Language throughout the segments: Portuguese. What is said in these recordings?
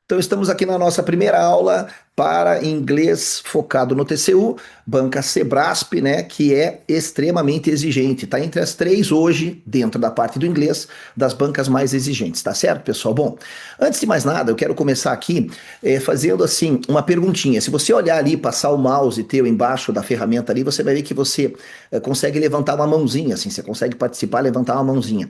Então, estamos aqui na nossa primeira aula para inglês focado no TCU, banca Sebrasp, né, que é extremamente exigente. Está entre as três hoje, dentro da parte do inglês, das bancas mais exigentes, tá certo, pessoal? Bom, antes de mais nada, eu quero começar aqui fazendo assim uma perguntinha. Se você olhar ali, passar o mouse teu embaixo da ferramenta ali, você vai ver que você consegue levantar uma mãozinha, assim, você consegue participar, levantar uma mãozinha.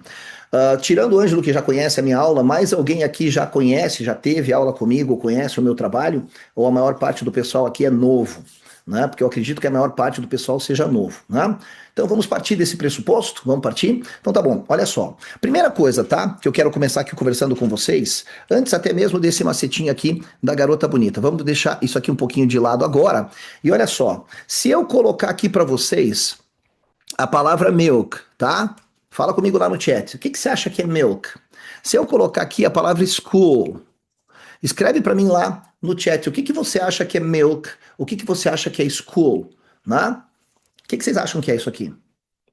Tirando o Ângelo, que já conhece a minha aula, mais alguém aqui já conhece, já teve aula comigo, conhece o meu trabalho? Ou a maior parte do pessoal aqui é novo? Né? Porque eu acredito que a maior parte do pessoal seja novo. Né? Então vamos partir desse pressuposto? Vamos partir? Então tá bom, olha só. Primeira coisa, tá? Que eu quero começar aqui conversando com vocês, antes até mesmo desse macetinho aqui da garota bonita. Vamos deixar isso aqui um pouquinho de lado agora. E olha só, se eu colocar aqui para vocês a palavra milk, tá? Fala comigo lá no chat. O que que você acha que é milk? Se eu colocar aqui a palavra school, escreve para mim lá no chat. O que que você acha que é milk? O que que você acha que é school? Né? O que que vocês acham que é isso aqui?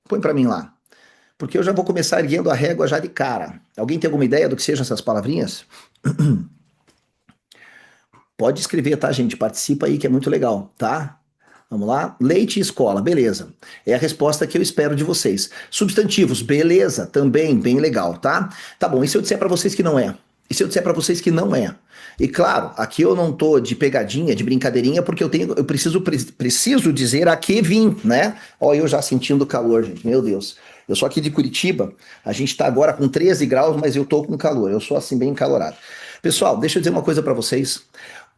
Põe para mim lá. Porque eu já vou começar erguendo a régua já de cara. Alguém tem alguma ideia do que sejam essas palavrinhas? Pode escrever, tá, gente? Participa aí que é muito legal, tá? Vamos lá? Leite e escola, beleza. É a resposta que eu espero de vocês. Substantivos, beleza, também bem legal, tá? Tá bom, e se eu disser para vocês que não é? E se eu disser para vocês que não é? E claro, aqui eu não tô de pegadinha, de brincadeirinha, porque eu preciso dizer a que vim, né? Ó, eu já sentindo calor, gente, meu Deus. Eu sou aqui de Curitiba, a gente tá agora com 13 graus, mas eu tô com calor, eu sou assim bem encalorado. Pessoal, deixa eu dizer uma coisa para vocês.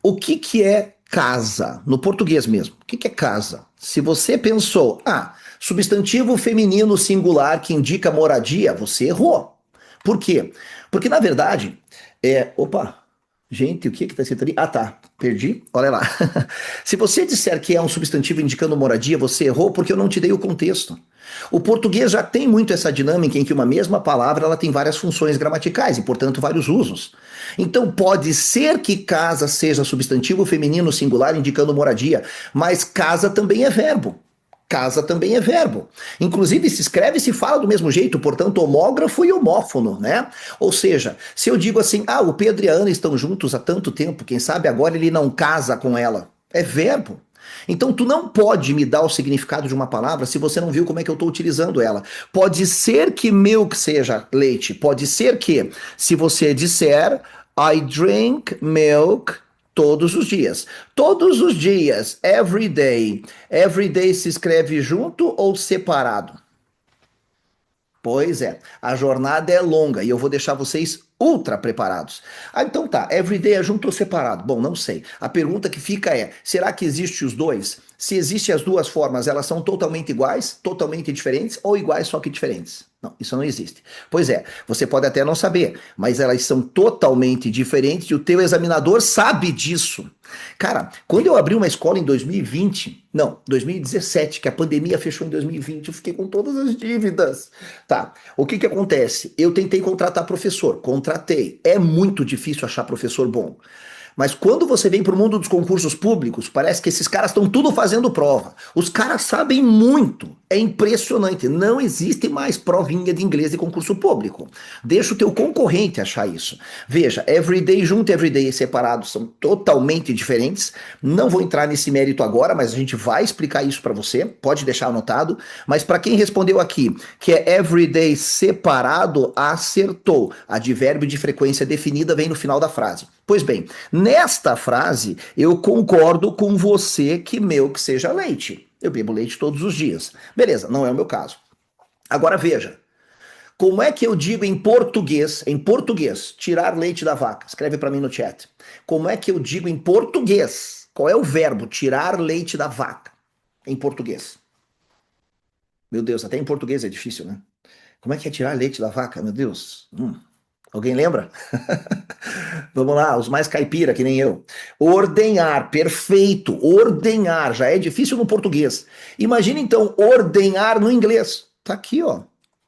O que que é casa? No português mesmo. O que que é casa? Se você pensou, substantivo feminino singular que indica moradia, você errou. Por quê? Porque na verdade, opa, gente, o que que tá escrito ali? Ah, tá, perdi, olha lá. Se você disser que é um substantivo indicando moradia, você errou porque eu não te dei o contexto. O português já tem muito essa dinâmica em que uma mesma palavra ela tem várias funções gramaticais e, portanto, vários usos. Então, pode ser que casa seja substantivo feminino singular indicando moradia, mas casa também é verbo. Casa também é verbo. Inclusive, se escreve e se fala do mesmo jeito, portanto, homógrafo e homófono, né? Ou seja, se eu digo assim, o Pedro e a Ana estão juntos há tanto tempo, quem sabe agora ele não casa com ela. É verbo. Então, tu não pode me dar o significado de uma palavra se você não viu como é que eu estou utilizando ela. Pode ser que milk seja leite, pode ser que, se você disser I drink milk todos os dias. Todos os dias, every day. Every day se escreve junto ou separado? Pois é, a jornada é longa e eu vou deixar vocês ultra preparados. Então tá, everyday é junto ou separado? Bom, não sei. A pergunta que fica é, será que existe os dois? Se existem as duas formas, elas são totalmente iguais, totalmente diferentes ou iguais só que diferentes? Não, isso não existe. Pois é, você pode até não saber, mas elas são totalmente diferentes e o teu examinador sabe disso. Cara, quando eu abri uma escola em 2020, não, 2017, que a pandemia fechou em 2020, eu fiquei com todas as dívidas. Tá, o que que acontece? Eu tentei contratar professor, contratei. É muito difícil achar professor bom. Mas quando você vem para o mundo dos concursos públicos, parece que esses caras estão tudo fazendo prova. Os caras sabem muito. É impressionante. Não existe mais provinha de inglês de concurso público. Deixa o teu concorrente achar isso. Veja, everyday junto e everyday separado são totalmente diferentes. Não vou entrar nesse mérito agora, mas a gente vai explicar isso para você. Pode deixar anotado. Mas para quem respondeu aqui que é everyday separado, acertou. Advérbio de frequência definida vem no final da frase. Pois bem, nesta frase eu concordo com você que milk seja leite. Eu bebo leite todos os dias. Beleza, não é o meu caso. Agora veja, como é que eu digo em português, tirar leite da vaca? Escreve para mim no chat. Como é que eu digo em português? Qual é o verbo tirar leite da vaca em português? Meu Deus, até em português é difícil, né? Como é que é tirar leite da vaca? Meu Deus. Alguém lembra? Vamos lá, os mais caipira, que nem eu. Ordenhar, perfeito. Ordenhar, já é difícil no português. Imagina então ordenhar no inglês. Tá aqui, ó.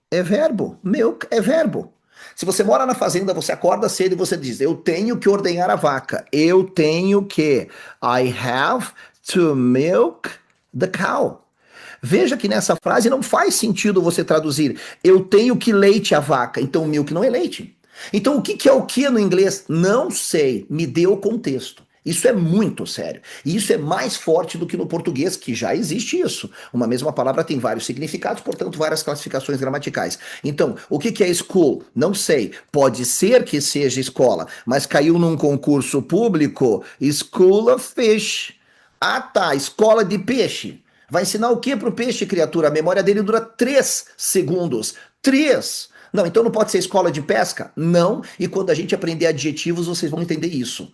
É verbo. Milk é verbo. Se você mora na fazenda, você acorda cedo e você diz: eu tenho que ordenhar a vaca. Eu tenho que. I have to milk the cow. Veja que nessa frase não faz sentido você traduzir eu tenho que leite a vaca. Então milk não é leite. Então, o que que é o que no inglês? Não sei, me dê o contexto. Isso é muito sério. E isso é mais forte do que no português, que já existe isso. Uma mesma palavra tem vários significados, portanto, várias classificações gramaticais. Então, o que que é school? Não sei. Pode ser que seja escola, mas caiu num concurso público, School of Fish. Ah, tá, escola de peixe. Vai ensinar o que para o peixe, criatura? A memória dele dura 3 segundos. 3. Não, então não pode ser escola de pesca? Não. E quando a gente aprender adjetivos, vocês vão entender isso.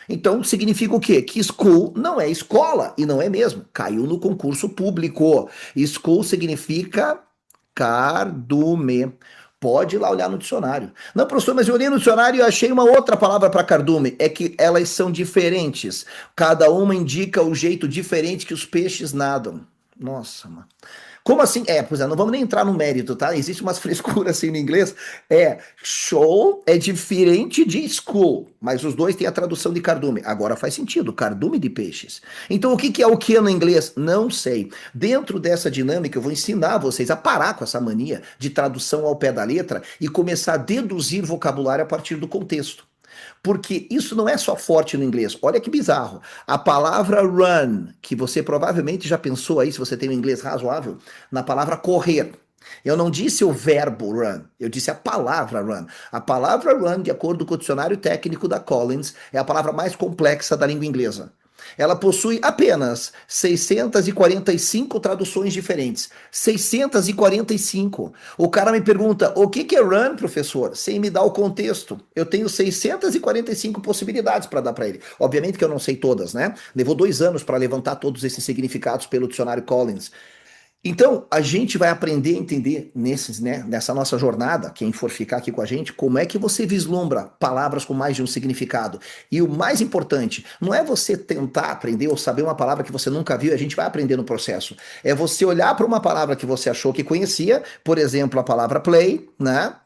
Então significa o quê? Que school não é escola, e não é mesmo. Caiu no concurso público. School significa cardume. Pode ir lá olhar no dicionário. Não, professor, mas eu olhei no dicionário e achei uma outra palavra para cardume. É que elas são diferentes. Cada uma indica o jeito diferente que os peixes nadam. Nossa, mano. Como assim? Pois é, não vamos nem entrar no mérito, tá? Existe umas frescuras assim no inglês. Show é diferente de school, mas os dois têm a tradução de cardume. Agora faz sentido, cardume de peixes. Então o que que é o que no inglês? Não sei. Dentro dessa dinâmica, eu vou ensinar vocês a parar com essa mania de tradução ao pé da letra e começar a deduzir vocabulário a partir do contexto. Porque isso não é só forte no inglês. Olha que bizarro. A palavra run, que você provavelmente já pensou aí, se você tem um inglês razoável, na palavra correr. Eu não disse o verbo run, eu disse a palavra run. A palavra run, de acordo com o dicionário técnico da Collins, é a palavra mais complexa da língua inglesa. Ela possui apenas 645 traduções diferentes. 645. O cara me pergunta: o que que é run, professor? Sem me dar o contexto. Eu tenho 645 possibilidades para dar para ele. Obviamente que eu não sei todas, né? Levou 2 anos para levantar todos esses significados pelo dicionário Collins. Então, a gente vai aprender a entender nessa nossa jornada, quem for ficar aqui com a gente, como é que você vislumbra palavras com mais de um significado. E o mais importante, não é você tentar aprender ou saber uma palavra que você nunca viu, a gente vai aprender no processo. É você olhar para uma palavra que você achou que conhecia, por exemplo, a palavra play, né?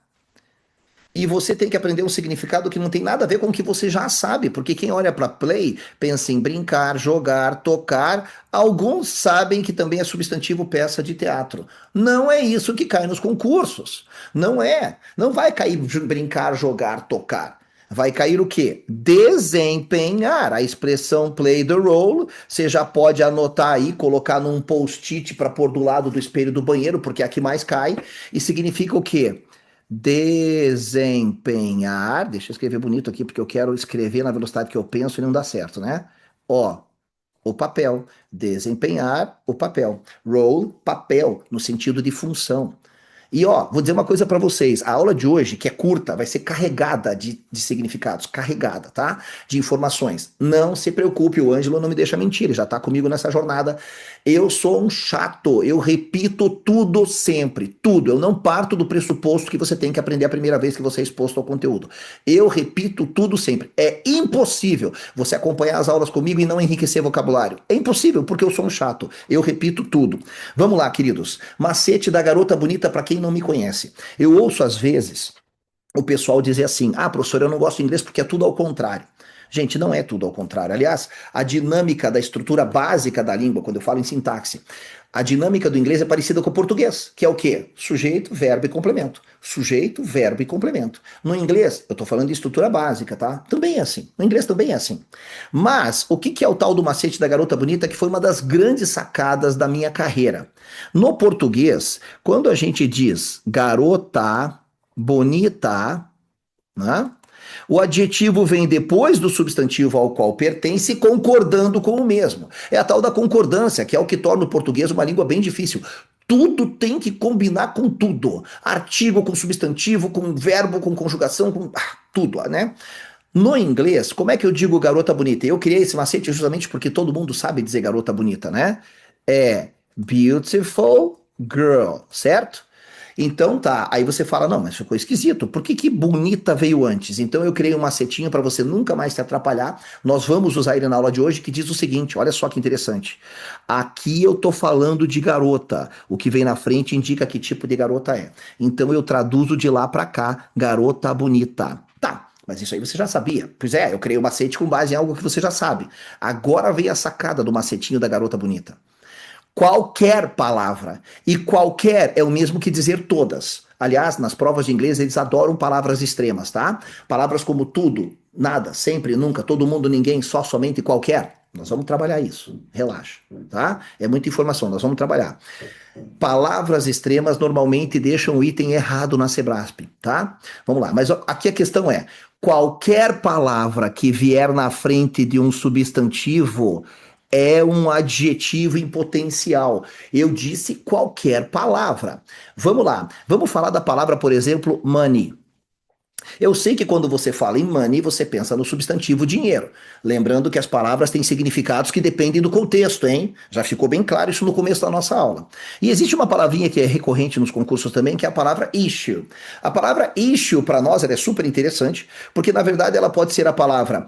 E você tem que aprender um significado que não tem nada a ver com o que você já sabe, porque quem olha para play pensa em brincar, jogar, tocar. Alguns sabem que também é substantivo peça de teatro. Não é isso que cai nos concursos. Não é. Não vai cair brincar, jogar, tocar. Vai cair o quê? Desempenhar. A expressão play the role, você já pode anotar aí, colocar num post-it para pôr do lado do espelho do banheiro, porque é a que mais cai. E significa o quê? Desempenhar, deixa eu escrever bonito aqui, porque eu quero escrever na velocidade que eu penso e não dá certo, né? Ó, o papel, desempenhar o papel. Role, papel, no sentido de função. E ó, vou dizer uma coisa para vocês: a aula de hoje, que é curta, vai ser carregada de significados, carregada, tá? De informações. Não se preocupe, o Ângelo não me deixa mentir, ele já tá comigo nessa jornada. Eu sou um chato, eu repito tudo sempre, tudo. Eu não parto do pressuposto que você tem que aprender a primeira vez que você é exposto ao conteúdo. Eu repito tudo sempre. É impossível você acompanhar as aulas comigo e não enriquecer vocabulário. É impossível, porque eu sou um chato. Eu repito tudo. Vamos lá, queridos. Macete da garota bonita para quem não me conhece. Eu ouço às vezes o pessoal dizer assim: ah, professor, eu não gosto de inglês porque é tudo ao contrário. Gente, não é tudo ao contrário. Aliás, a dinâmica da estrutura básica da língua, quando eu falo em sintaxe, a dinâmica do inglês é parecida com o português, que é o quê? Sujeito, verbo e complemento. Sujeito, verbo e complemento. No inglês, eu tô falando de estrutura básica, tá? Também é assim. No inglês também é assim. Mas, o que que é o tal do macete da garota bonita, que foi uma das grandes sacadas da minha carreira? No português, quando a gente diz garota bonita, né? O adjetivo vem depois do substantivo ao qual pertence, concordando com o mesmo. É a tal da concordância, que é o que torna o português uma língua bem difícil. Tudo tem que combinar com tudo. Artigo com substantivo, com verbo, com conjugação, com tudo, né? No inglês, como é que eu digo garota bonita? Eu criei esse macete justamente porque todo mundo sabe dizer garota bonita, né? É beautiful girl, certo? Então tá, aí você fala: não, mas ficou esquisito, por que que bonita veio antes? Então eu criei um macetinho para você nunca mais se atrapalhar. Nós vamos usar ele na aula de hoje, que diz o seguinte: olha só que interessante. Aqui eu tô falando de garota, o que vem na frente indica que tipo de garota é. Então eu traduzo de lá para cá, garota bonita. Tá, mas isso aí você já sabia. Pois é, eu criei o macete com base em algo que você já sabe. Agora vem a sacada do macetinho da garota bonita. Qualquer palavra. E qualquer é o mesmo que dizer todas. Aliás, nas provas de inglês eles adoram palavras extremas, tá? Palavras como tudo, nada, sempre, nunca, todo mundo, ninguém, só, somente, qualquer. Nós vamos trabalhar isso. Relaxa, tá? É muita informação, nós vamos trabalhar. Palavras extremas normalmente deixam o item errado na Sebrasp, tá? Vamos lá, mas aqui a questão é: qualquer palavra que vier na frente de um substantivo é um adjetivo em potencial. Eu disse qualquer palavra. Vamos lá, vamos falar da palavra, por exemplo, money. Eu sei que quando você fala em money, você pensa no substantivo dinheiro. Lembrando que as palavras têm significados que dependem do contexto, hein? Já ficou bem claro isso no começo da nossa aula. E existe uma palavrinha que é recorrente nos concursos também, que é a palavra issue. A palavra issue, para nós, ela é super interessante, porque na verdade ela pode ser a palavra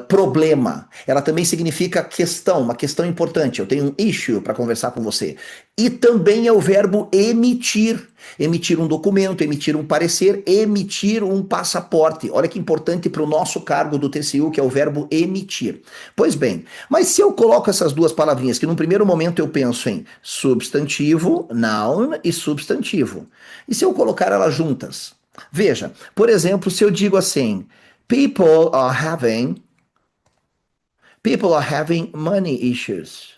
problema. Ela também significa questão, uma questão importante. Eu tenho um issue para conversar com você. E também é o verbo emitir. Emitir um documento, emitir um parecer, emitir um passaporte. Olha que importante para o nosso cargo do TCU, que é o verbo emitir. Pois bem, mas se eu coloco essas duas palavrinhas, que num primeiro momento eu penso em substantivo, noun e substantivo, e se eu colocar elas juntas? Veja, por exemplo, se eu digo assim, people are having money issues.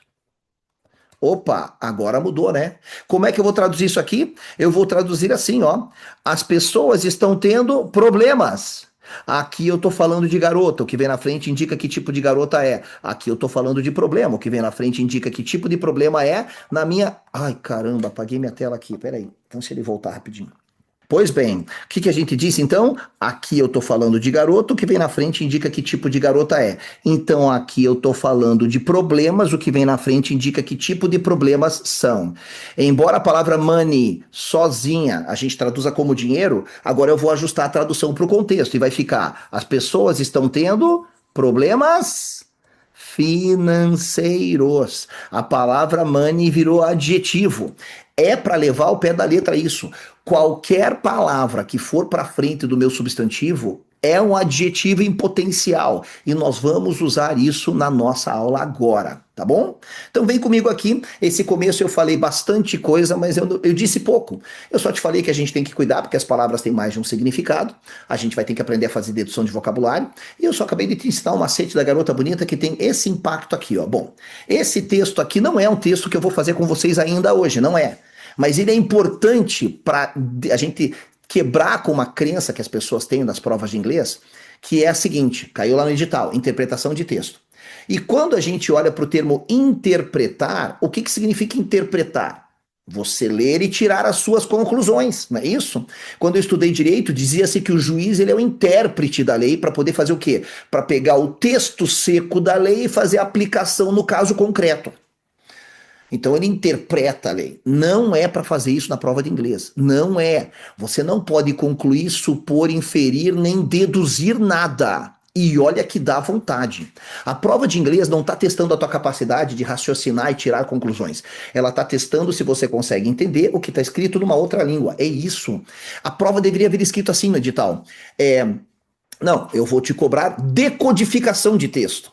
Opa, agora mudou, né? Como é que eu vou traduzir isso aqui? Eu vou traduzir assim, ó. As pessoas estão tendo problemas. Aqui eu tô falando de garota, o que vem na frente indica que tipo de garota é. Aqui eu tô falando de problema, o que vem na frente indica que tipo de problema é na minha... Ai, caramba, apaguei minha tela aqui, peraí. Então se ele voltar rapidinho. Pois bem, o que a gente disse então? Aqui eu tô falando de garoto, o que vem na frente indica que tipo de garota é. Então aqui eu tô falando de problemas, o que vem na frente indica que tipo de problemas são. Embora a palavra money sozinha a gente traduza como dinheiro, agora eu vou ajustar a tradução para o contexto e vai ficar: as pessoas estão tendo problemas financeiros. A palavra money virou adjetivo. É para levar ao pé da letra isso. Qualquer palavra que for para frente do meu substantivo é um adjetivo em potencial e nós vamos usar isso na nossa aula agora, tá bom? Então vem comigo aqui. Esse começo eu falei bastante coisa, mas eu disse pouco. Eu só te falei que a gente tem que cuidar porque as palavras têm mais de um significado. A gente vai ter que aprender a fazer dedução de vocabulário. E eu só acabei de te ensinar o macete da garota bonita que tem esse impacto aqui, ó. Bom, esse texto aqui não é um texto que eu vou fazer com vocês ainda hoje, não é? Mas ele é importante para a gente quebrar com uma crença que as pessoas têm nas provas de inglês, que é a seguinte: caiu lá no edital, interpretação de texto. E quando a gente olha para o termo interpretar, o que significa interpretar? Você ler e tirar as suas conclusões, não é isso? Quando eu estudei direito, dizia-se que o juiz ele é o intérprete da lei para poder fazer o quê? Para pegar o texto seco da lei e fazer a aplicação no caso concreto. Então ele interpreta a lei. Não é para fazer isso na prova de inglês. Não é. Você não pode concluir, supor, inferir, nem deduzir nada. E olha que dá vontade. A prova de inglês não está testando a tua capacidade de raciocinar e tirar conclusões. Ela está testando se você consegue entender o que está escrito numa outra língua. É isso. A prova deveria vir escrito assim no edital. Não, eu vou te cobrar decodificação de texto.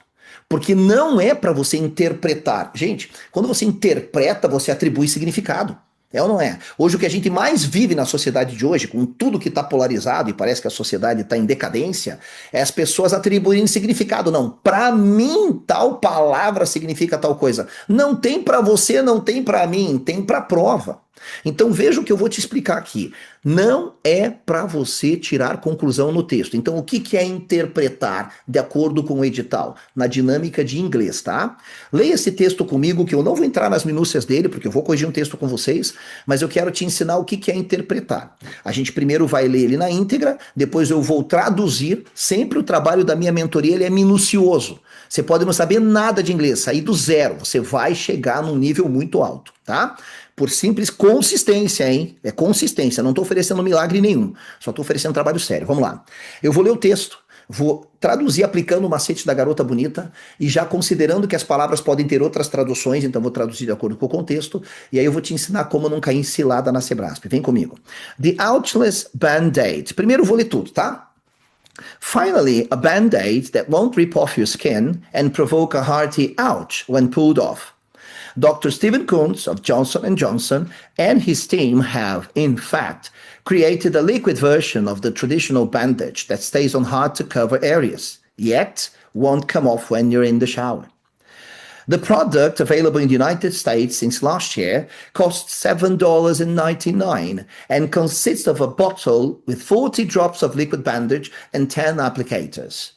Porque não é para você interpretar. Gente, quando você interpreta, você atribui significado. É ou não é? Hoje o que a gente mais vive na sociedade de hoje, com tudo que está polarizado e parece que a sociedade está em decadência, é as pessoas atribuindo significado. Não, para mim tal palavra significa tal coisa. Não tem para você, não tem para mim, tem para prova. Então veja o que eu vou te explicar aqui. Não é para você tirar conclusão no texto. Então o que é interpretar de acordo com o edital? Na dinâmica de inglês, tá? Leia esse texto comigo, que eu não vou entrar nas minúcias dele, porque eu vou corrigir um texto com vocês, mas eu quero te ensinar o que é interpretar. A gente primeiro vai ler ele na íntegra, depois eu vou traduzir. Sempre o trabalho da minha mentoria ele é minucioso. Você pode não saber nada de inglês, sair do zero, você vai chegar num nível muito alto, tá? Por simples consistência, hein? É consistência, não estou oferecendo milagre nenhum, só estou oferecendo trabalho sério. Vamos lá. Eu vou ler o texto, vou traduzir aplicando o macete da garota bonita e já considerando que as palavras podem ter outras traduções, então vou traduzir de acordo com o contexto e aí eu vou te ensinar como não cair em cilada na Sebrasp. Vem comigo. The Outless Band-Aid. Primeiro eu vou ler tudo, tá? Finally, a band-aid that won't rip off your skin and provoke a hearty ouch when pulled off. Dr. Stephen Kuntz of Johnson & Johnson and his team have, in fact, created a liquid version of the traditional bandage that stays on hard-to-cover areas, yet won't come off when you're in the shower. The product, available in the United States since last year, costs $7.99 and consists of a bottle with 40 drops of liquid bandage and 10 applicators.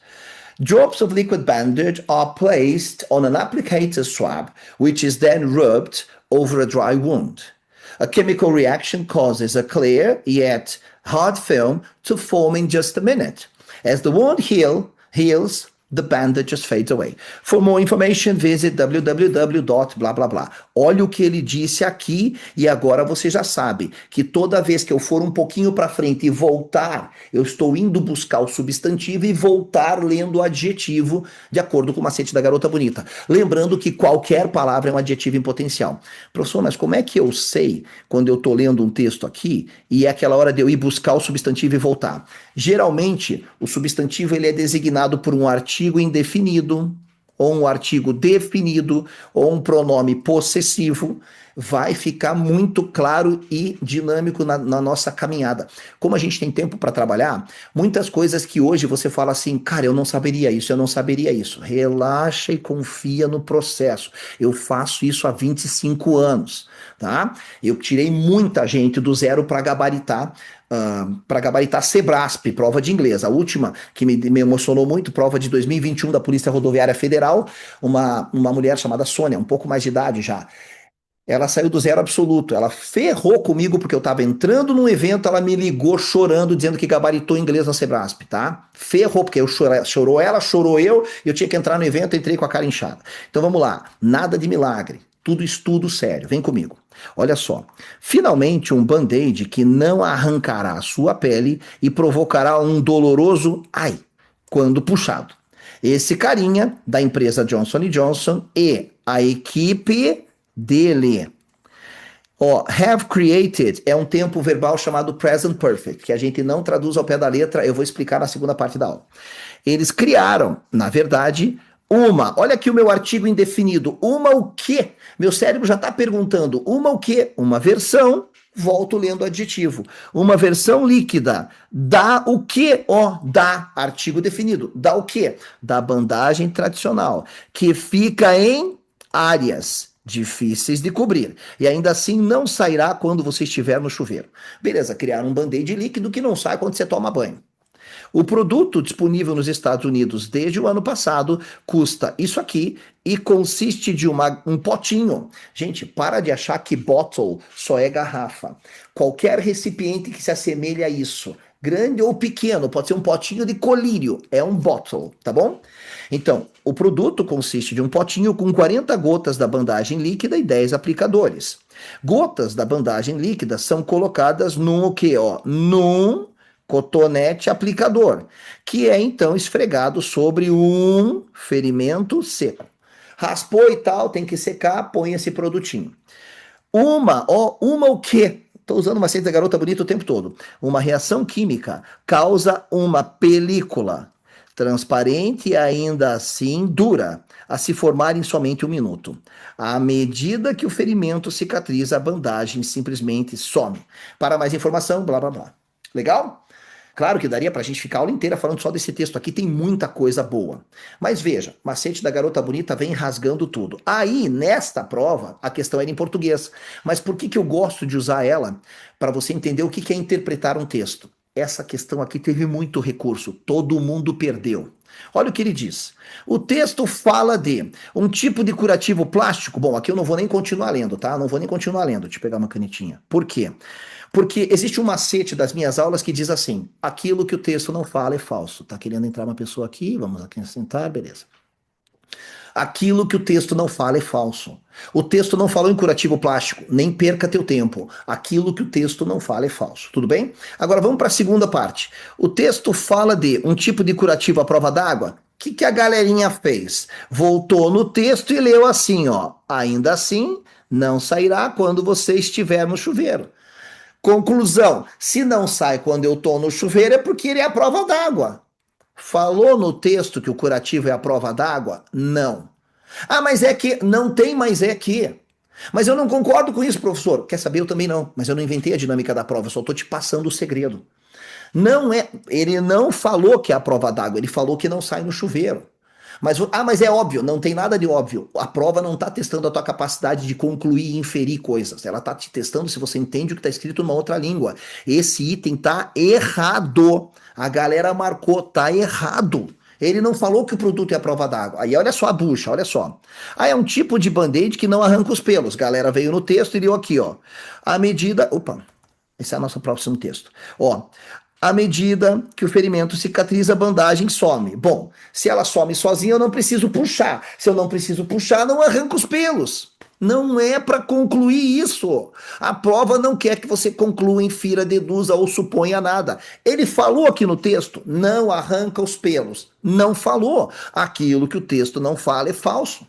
Drops of liquid bandage are placed on an applicator swab, which is then rubbed over a dry wound. A chemical reaction causes a clear yet hard film to form in just a minute. As the wound heals, the bandage just fades away. For more information, visit www.blá. Olha o que ele disse aqui e agora você já sabe que toda vez que eu for um pouquinho para frente e voltar, eu estou indo buscar o substantivo e voltar lendo o adjetivo de acordo com o macete da garota bonita. Lembrando que qualquer palavra é um adjetivo em potencial. Professor, mas como é que eu sei quando eu estou lendo um texto aqui e é aquela hora de eu ir buscar o substantivo e voltar? Geralmente, o substantivo ele é designado por um artigo indefinido, ou um artigo definido, ou um pronome possessivo. Vai ficar muito claro e dinâmico na nossa caminhada. Como a gente tem tempo para trabalhar, muitas coisas que hoje você fala assim, cara, eu não saberia isso, eu não saberia isso. Relaxa e confia no processo. Eu faço isso há 25 anos, tá? Eu tirei muita gente do zero para gabaritar Sebrasp, prova de inglês. A última que me emocionou muito, prova de 2021 da Polícia Rodoviária Federal, uma mulher chamada Sônia, um pouco mais de idade já. Ela saiu do zero absoluto, ela ferrou comigo porque eu tava entrando num evento, ela me ligou chorando, dizendo que gabaritou inglês na Sebrasp, tá? Ferrou, porque chorou ela, chorou eu tinha que entrar no evento, entrei com a cara inchada. Então vamos lá, nada de milagre, tudo estudo sério, vem comigo. Olha só, finalmente um band-aid que não arrancará a sua pele e provocará um doloroso ai quando puxado. Esse carinha da empresa Johnson & Johnson e a equipe dele. Have created é um tempo verbal chamado present perfect, que a gente não traduz ao pé da letra, eu vou explicar na segunda parte da aula. Eles criaram, na verdade, olha aqui o meu artigo indefinido, uma o quê? Meu cérebro já está perguntando, uma o quê? Uma versão, volto lendo o adjetivo, uma versão líquida, da o quê? Da artigo definido, da o quê? Da bandagem tradicional, que fica em áreas difíceis de cobrir, e ainda assim não sairá quando você estiver no chuveiro. Beleza, criaram um band-aid líquido que não sai quando você toma banho. O produto disponível nos Estados Unidos desde o ano passado custa isso aqui e consiste de um potinho. Gente, para de achar que bottle só é garrafa. Qualquer recipiente que se assemelhe a isso, grande ou pequeno, pode ser um potinho de colírio, é um bottle, tá bom? Então, o produto consiste de um potinho com 40 gotas da bandagem líquida e 10 aplicadores. Gotas da bandagem líquida são colocadas num o quê? Num cotonete aplicador, que é então esfregado sobre um ferimento seco. Raspou e tal, tem que secar, põe esse produtinho. Uma o quê? Estou usando uma macete da garota bonita o tempo todo. Uma reação química causa uma película transparente e ainda assim dura, a se formar em somente 1 minuto. À medida que o ferimento cicatriza, a bandagem simplesmente some. Para mais informação, blá blá blá. Legal? Claro que daria pra gente ficar a aula inteira falando só desse texto aqui, tem muita coisa boa. Mas veja, macete da garota bonita vem rasgando tudo. Aí, nesta prova, a questão era em português. Mas por que eu gosto de usar ela? Para você entender o que é interpretar um texto. Essa questão aqui teve muito recurso, todo mundo perdeu. Olha o que ele diz. O texto fala de um tipo de curativo plástico. Bom, aqui eu não vou nem continuar lendo, tá? Não vou nem continuar lendo. Deixa eu pegar uma canetinha. Por quê? Porque existe um macete das minhas aulas que diz assim, aquilo que o texto não fala é falso. Tá querendo entrar uma pessoa aqui, vamos aqui sentar, beleza. Aquilo que o texto não fala é falso. O texto não falou em curativo plástico, nem perca teu tempo. Aquilo que o texto não fala é falso, tudo bem? Agora vamos para a segunda parte. O texto fala de um tipo de curativo à prova d'água. O que a galerinha fez? Voltou no texto e leu assim, ainda assim, não sairá quando você estiver no chuveiro. Conclusão, se não sai quando eu estou no chuveiro é porque ele é a prova d'água. Falou no texto que o curativo é a prova d'água? Não. Ah, mas é que, não tem, mas é que. Mas eu não concordo com isso, professor. Quer saber? Eu também não. Mas eu não inventei a dinâmica da prova, eu só estou te passando o segredo. Não é, ele não falou que é a prova d'água, ele falou que não sai no chuveiro. Mas é óbvio, não tem nada de óbvio. A prova não está testando a tua capacidade de concluir e inferir coisas. Ela está te testando se você entende o que está escrito numa outra língua. Esse item tá errado. A galera marcou, tá errado. Ele não falou que o produto é a prova d'água. Aí olha só a bucha, olha só. Ah, é um tipo de band-aid que não arranca os pelos. Galera veio no texto e deu aqui, ó. A medida. Opa, esse é o nosso próximo texto. Ó, à medida que o ferimento cicatriza, a bandagem some. Bom, se ela some sozinha, eu não preciso puxar. Se eu não preciso puxar, não arranca os pelos. Não é para concluir isso. A prova não quer que você conclua, infira, deduza ou suponha nada. Ele falou aqui no texto, não arranca os pelos. Não falou. Aquilo que o texto não fala é falso.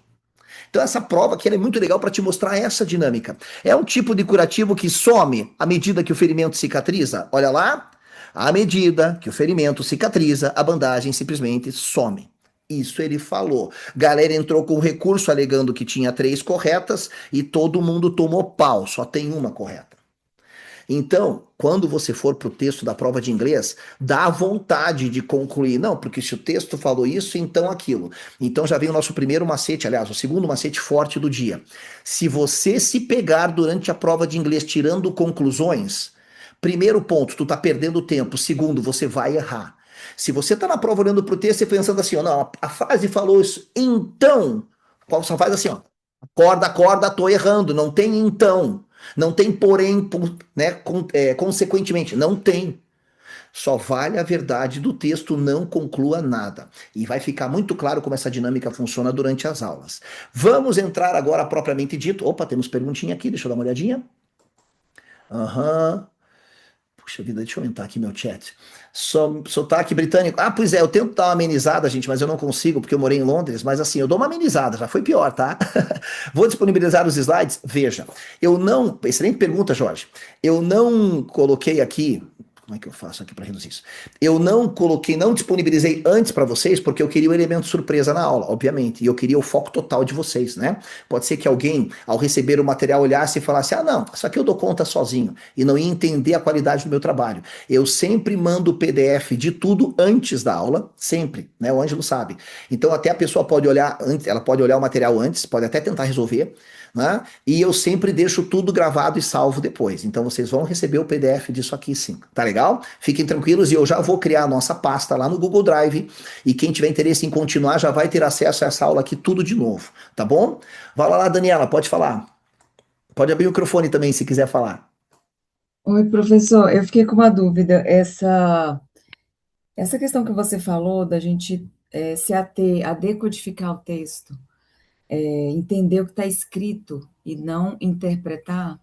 Então essa prova aqui é muito legal para te mostrar essa dinâmica. É um tipo de curativo que some à medida que o ferimento cicatriza. Olha lá, à medida que o ferimento cicatriza, a bandagem simplesmente some. Isso ele falou. Galera entrou com recurso alegando que tinha 3 corretas e todo mundo tomou pau, só tem uma correta. Então, quando você for para o texto da prova de inglês, dá vontade de concluir. Não, porque se o texto falou isso, então aquilo. Então já vem o nosso primeiro macete, aliás, o segundo macete forte do dia. Se você se pegar durante a prova de inglês tirando conclusões, primeiro ponto, tu tá perdendo tempo. Segundo, você vai errar. Se você tá na prova olhando para o texto e pensando assim, ó, não, a frase falou isso, então, só faz assim, ó. Acorda, acorda, tô errando. Não tem então. Não tem porém, né, consequentemente. Não tem. Só vale a verdade do texto, não conclua nada. E vai ficar muito claro como essa dinâmica funciona durante as aulas. Vamos entrar agora propriamente dito. Opa, temos perguntinha aqui, deixa eu dar uma olhadinha. Aham. Uhum. Puxa vida, deixa eu aumentar aqui meu chat. Sotaque britânico. Ah, pois é, eu tento dar uma amenizada, gente, mas eu não consigo porque eu morei em Londres. Mas assim, eu dou uma amenizada, já foi pior, tá? Vou disponibilizar os slides? Veja, eu não. Excelente pergunta, Jorge. Eu não coloquei aqui. Como é que eu faço aqui para reduzir isso? Eu não coloquei, não disponibilizei antes para vocês, porque eu queria o elemento surpresa na aula, obviamente, e eu queria o foco total de vocês, né? Pode ser que alguém, ao receber o material, olhasse e falasse: ah, não, isso aqui eu dou conta sozinho, e não ia entender a qualidade do meu trabalho. Eu sempre mando o PDF de tudo antes da aula, sempre, né? O Ângelo sabe. Então, até a pessoa pode olhar, ela pode olhar o material antes, pode até tentar resolver. Né? E eu sempre deixo tudo gravado e salvo depois. Então vocês vão receber o PDF disso aqui sim. Tá legal? Fiquem tranquilos e eu já vou criar a nossa pasta lá no Google Drive. E quem tiver interesse em continuar já vai ter acesso a essa aula aqui tudo de novo. Tá bom? Vai lá, Daniela, pode falar. Pode abrir o microfone também se quiser falar. Oi, professor, eu fiquei com uma dúvida. Essa questão que você falou da gente se ater a decodificar o texto, entender o que está escrito e não interpretar,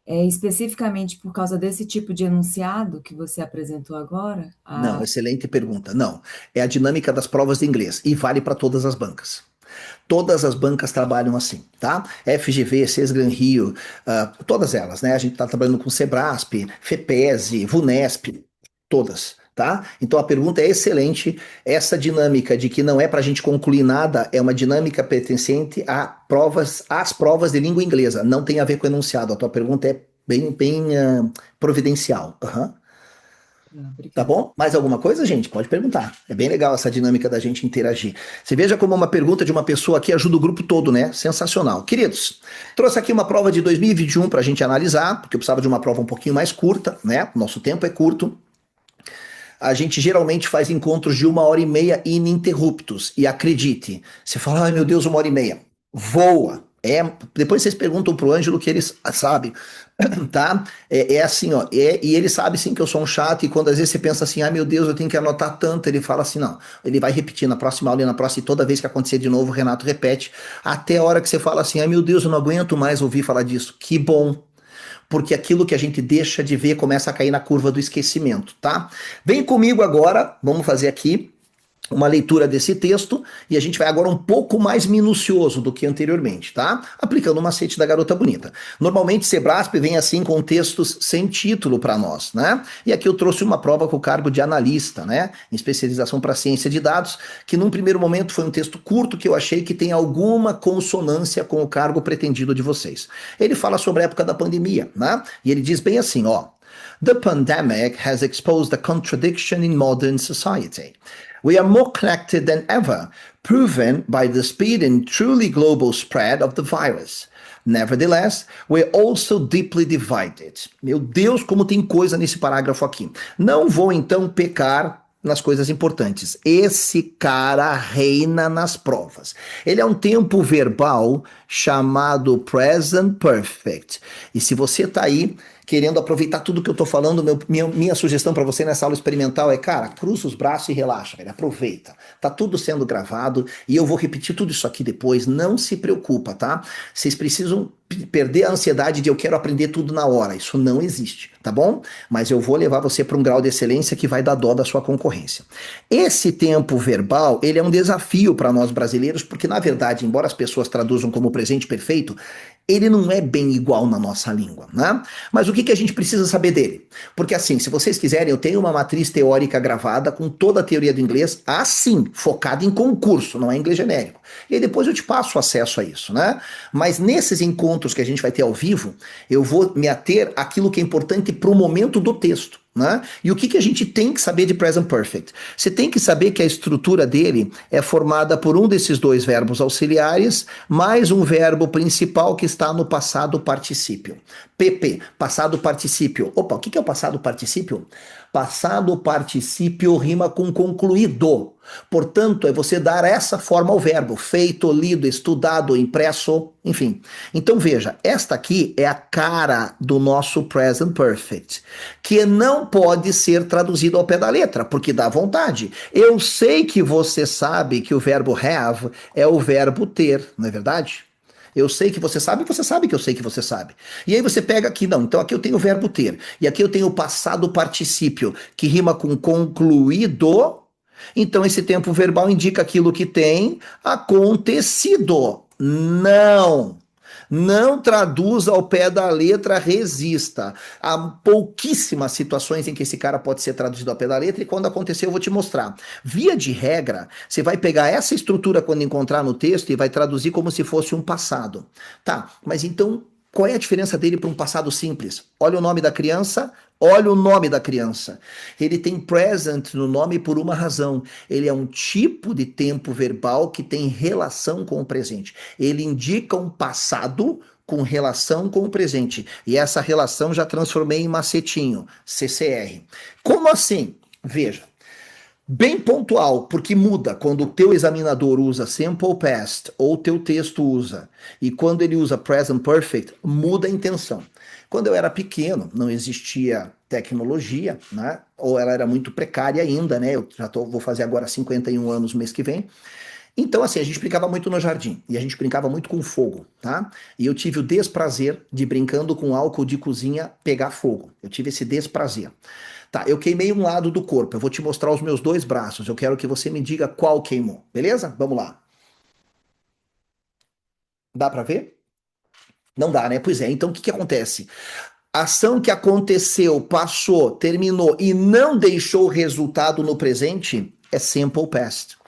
é especificamente por causa desse tipo de enunciado que você apresentou agora? Não, excelente pergunta. Não, é a dinâmica das provas de inglês e vale para todas as bancas. Todas as bancas trabalham assim, tá? FGV, Sesgran Rio, todas elas, né? A gente está trabalhando com Sebrasp, FEPESE, VUNESP, todas, tá? Então a pergunta é excelente. Essa dinâmica de que não é para a gente concluir nada é uma dinâmica pertencente a provas, às provas de língua inglesa. Não tem a ver com o enunciado. A tua pergunta é bem providencial. Aham. Tá Obrigada. bom? Mais alguma coisa, gente? Pode perguntar. É bem legal essa dinâmica da gente interagir. Você veja como uma pergunta de uma pessoa aqui ajuda o grupo todo, né? Sensacional. Queridos, trouxe aqui uma prova de 2021 para a gente analisar, porque eu precisava de uma prova um pouquinho mais curta, né? Nosso tempo é curto. A gente geralmente faz encontros de 1h30 ininterruptos. E acredite, você fala, ai meu Deus, 1h30. Voa. Depois vocês perguntam pro Ângelo que ele sabe, tá? É assim, ó. E ele sabe sim que eu sou um chato. E quando às vezes você pensa assim, ai meu Deus, eu tenho que anotar tanto, ele fala assim, não. Ele vai repetir na próxima aula e na próxima, e toda vez que acontecer de novo, o Renato repete. Até a hora que você fala assim, ai meu Deus, eu não aguento mais ouvir falar disso. Que bom, porque aquilo que a gente deixa de ver começa a cair na curva do esquecimento, tá? Vem comigo agora, vamos fazer aqui uma leitura desse texto e a gente vai agora um pouco mais minucioso do que anteriormente, tá? Aplicando o macete da garota bonita. Normalmente Sebrasp vem assim com textos sem título para nós, né? E aqui eu trouxe uma prova com o cargo de analista, né? Em especialização para ciência de dados, que num primeiro momento foi um texto curto que eu achei que tem alguma consonância com o cargo pretendido de vocês. Ele fala sobre a época da pandemia, né? E ele diz bem assim, ó: The pandemic has exposed a contradiction in modern society. We are more connected than ever, proven by the speed and truly global spread of the virus. Nevertheless, we're also deeply divided. Meu Deus, como tem coisa nesse parágrafo aqui. Não vou então pecar nas coisas importantes. Esse cara reina nas provas. Ele é um tempo verbal chamado present perfect. E se você tá aí querendo aproveitar tudo que eu tô falando, minha sugestão para você nessa aula experimental é, cara, cruza os braços e relaxa, velho, aproveita. Tá tudo sendo gravado e eu vou repetir tudo isso aqui depois, não se preocupa, tá? Vocês precisam perder a ansiedade de eu quero aprender tudo na hora, isso não existe, tá bom? Mas eu vou levar você para um grau de excelência que vai dar dó da sua concorrência. Esse tempo verbal, ele é um desafio para nós brasileiros, porque na verdade, embora as pessoas traduzam como presente perfeito, ele não é bem igual na nossa língua, né? Mas o que a gente precisa saber dele? Porque assim, se vocês quiserem, eu tenho uma matriz teórica gravada com toda a teoria do inglês, assim, focada em concurso, não é inglês genérico. E aí depois eu te passo acesso a isso, né? Mas nesses encontros que a gente vai ter ao vivo, eu vou me ater àquilo que é importante para o momento do texto. Né? E o que a gente tem que saber de present perfect? Você tem que saber que a estrutura dele é formada por um desses dois verbos auxiliares, mais um verbo principal que está no passado particípio. PP, passado particípio. Opa, o que é o passado particípio? Passado particípio rima com concluído. Portanto, é você dar essa forma ao verbo, feito, lido, estudado, impresso, enfim. Então veja, esta aqui é a cara do nosso present perfect, que não pode ser traduzido ao pé da letra, porque dá vontade. Eu sei que você sabe que o verbo have é o verbo ter, não é verdade? Eu sei que você sabe que eu sei que você sabe. E aí você pega aqui, não, então aqui eu tenho o verbo ter, e aqui eu tenho o passado particípio, que rima com concluído. Então esse tempo verbal indica aquilo que tem acontecido. Não traduza ao pé da letra, resista. Há pouquíssimas situações em que esse cara pode ser traduzido ao pé da letra e quando acontecer eu vou te mostrar. Via de regra, você vai pegar essa estrutura quando encontrar no texto e vai traduzir como se fosse um passado. Tá, mas então qual é a diferença dele para um passado simples? Olha o nome da criança, olha o nome da criança. Ele tem present no nome por uma razão. Ele é um tipo de tempo verbal que tem relação com o presente. Ele indica um passado com relação com o presente. E essa relação já transformei em macetinho, CCR. Como assim? Veja. Bem pontual, porque muda quando o teu examinador usa simple past ou o teu texto usa. E quando ele usa present perfect, muda a intenção. Quando eu era pequeno, não existia tecnologia, né? Ou ela era muito precária ainda, né? Eu vou fazer agora 51 anos no mês que vem. Então, assim, a gente brincava muito no jardim e a gente brincava muito com fogo, tá? E eu tive o desprazer de brincando com álcool de cozinha pegar fogo. Eu tive esse desprazer. Tá, eu queimei um lado do corpo. Eu vou te mostrar os meus dois braços. Eu quero que você me diga qual queimou. Beleza? Vamos lá. Dá pra ver? Não dá, né? Pois é. Então o que acontece? A ação que aconteceu, passou, terminou e não deixou resultado no presente é simple past.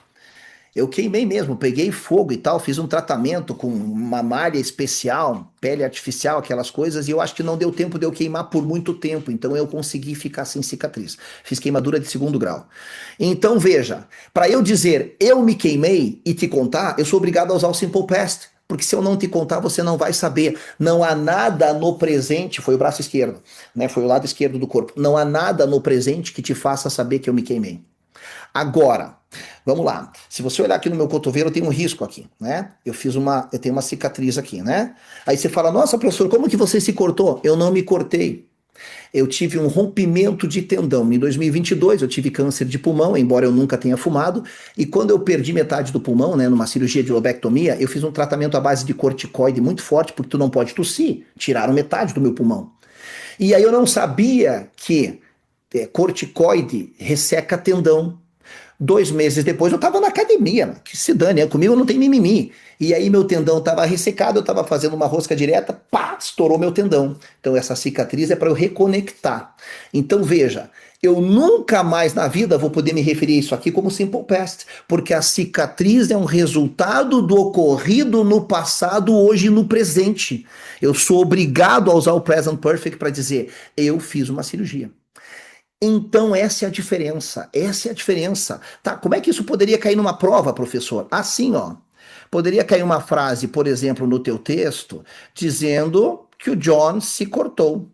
Eu queimei mesmo, peguei fogo e tal, fiz um tratamento com uma malha especial, pele artificial, aquelas coisas, e eu acho que não deu tempo de eu queimar por muito tempo, então eu consegui ficar sem cicatriz. Fiz queimadura de 2º grau. Então veja, para eu dizer eu me queimei e te contar, eu sou obrigado a usar o simple past. Porque se eu não te contar, você não vai saber. Não há nada no presente, foi o braço esquerdo, né? Foi o lado esquerdo do corpo. Não há nada no presente que te faça saber que eu me queimei. Agora, vamos lá. Se você olhar aqui no meu cotovelo, tem um risco aqui, né? Eu tenho uma cicatriz aqui, né? Aí você fala, nossa, professor, como que você se cortou? Eu não me cortei. Eu tive um rompimento de tendão. Em 2022, eu tive câncer de pulmão, embora eu nunca tenha fumado. E quando eu perdi metade do pulmão, né, numa cirurgia de lobectomia, eu fiz um tratamento à base de corticoide muito forte, porque tu não pode tossir. Tiraram metade do meu pulmão. E aí eu não sabia que corticoide resseca tendão. 2 meses depois eu tava na academia, mano. Que se dane, comigo não tem mimimi. E aí meu tendão tava ressecado, eu tava fazendo uma rosca direta, pá, estourou meu tendão. Então essa cicatriz é para eu reconectar. Então veja, eu nunca mais na vida vou poder me referir a isso aqui como simple past, porque a cicatriz é um resultado do ocorrido no passado, hoje e no presente. Eu sou obrigado a usar o present perfect para dizer, eu fiz uma cirurgia. Então, essa é a diferença. Essa é a diferença. Tá, como é que isso poderia cair numa prova, professor? Assim, ó. Poderia cair uma frase, por exemplo, no teu texto, dizendo que o John se cortou.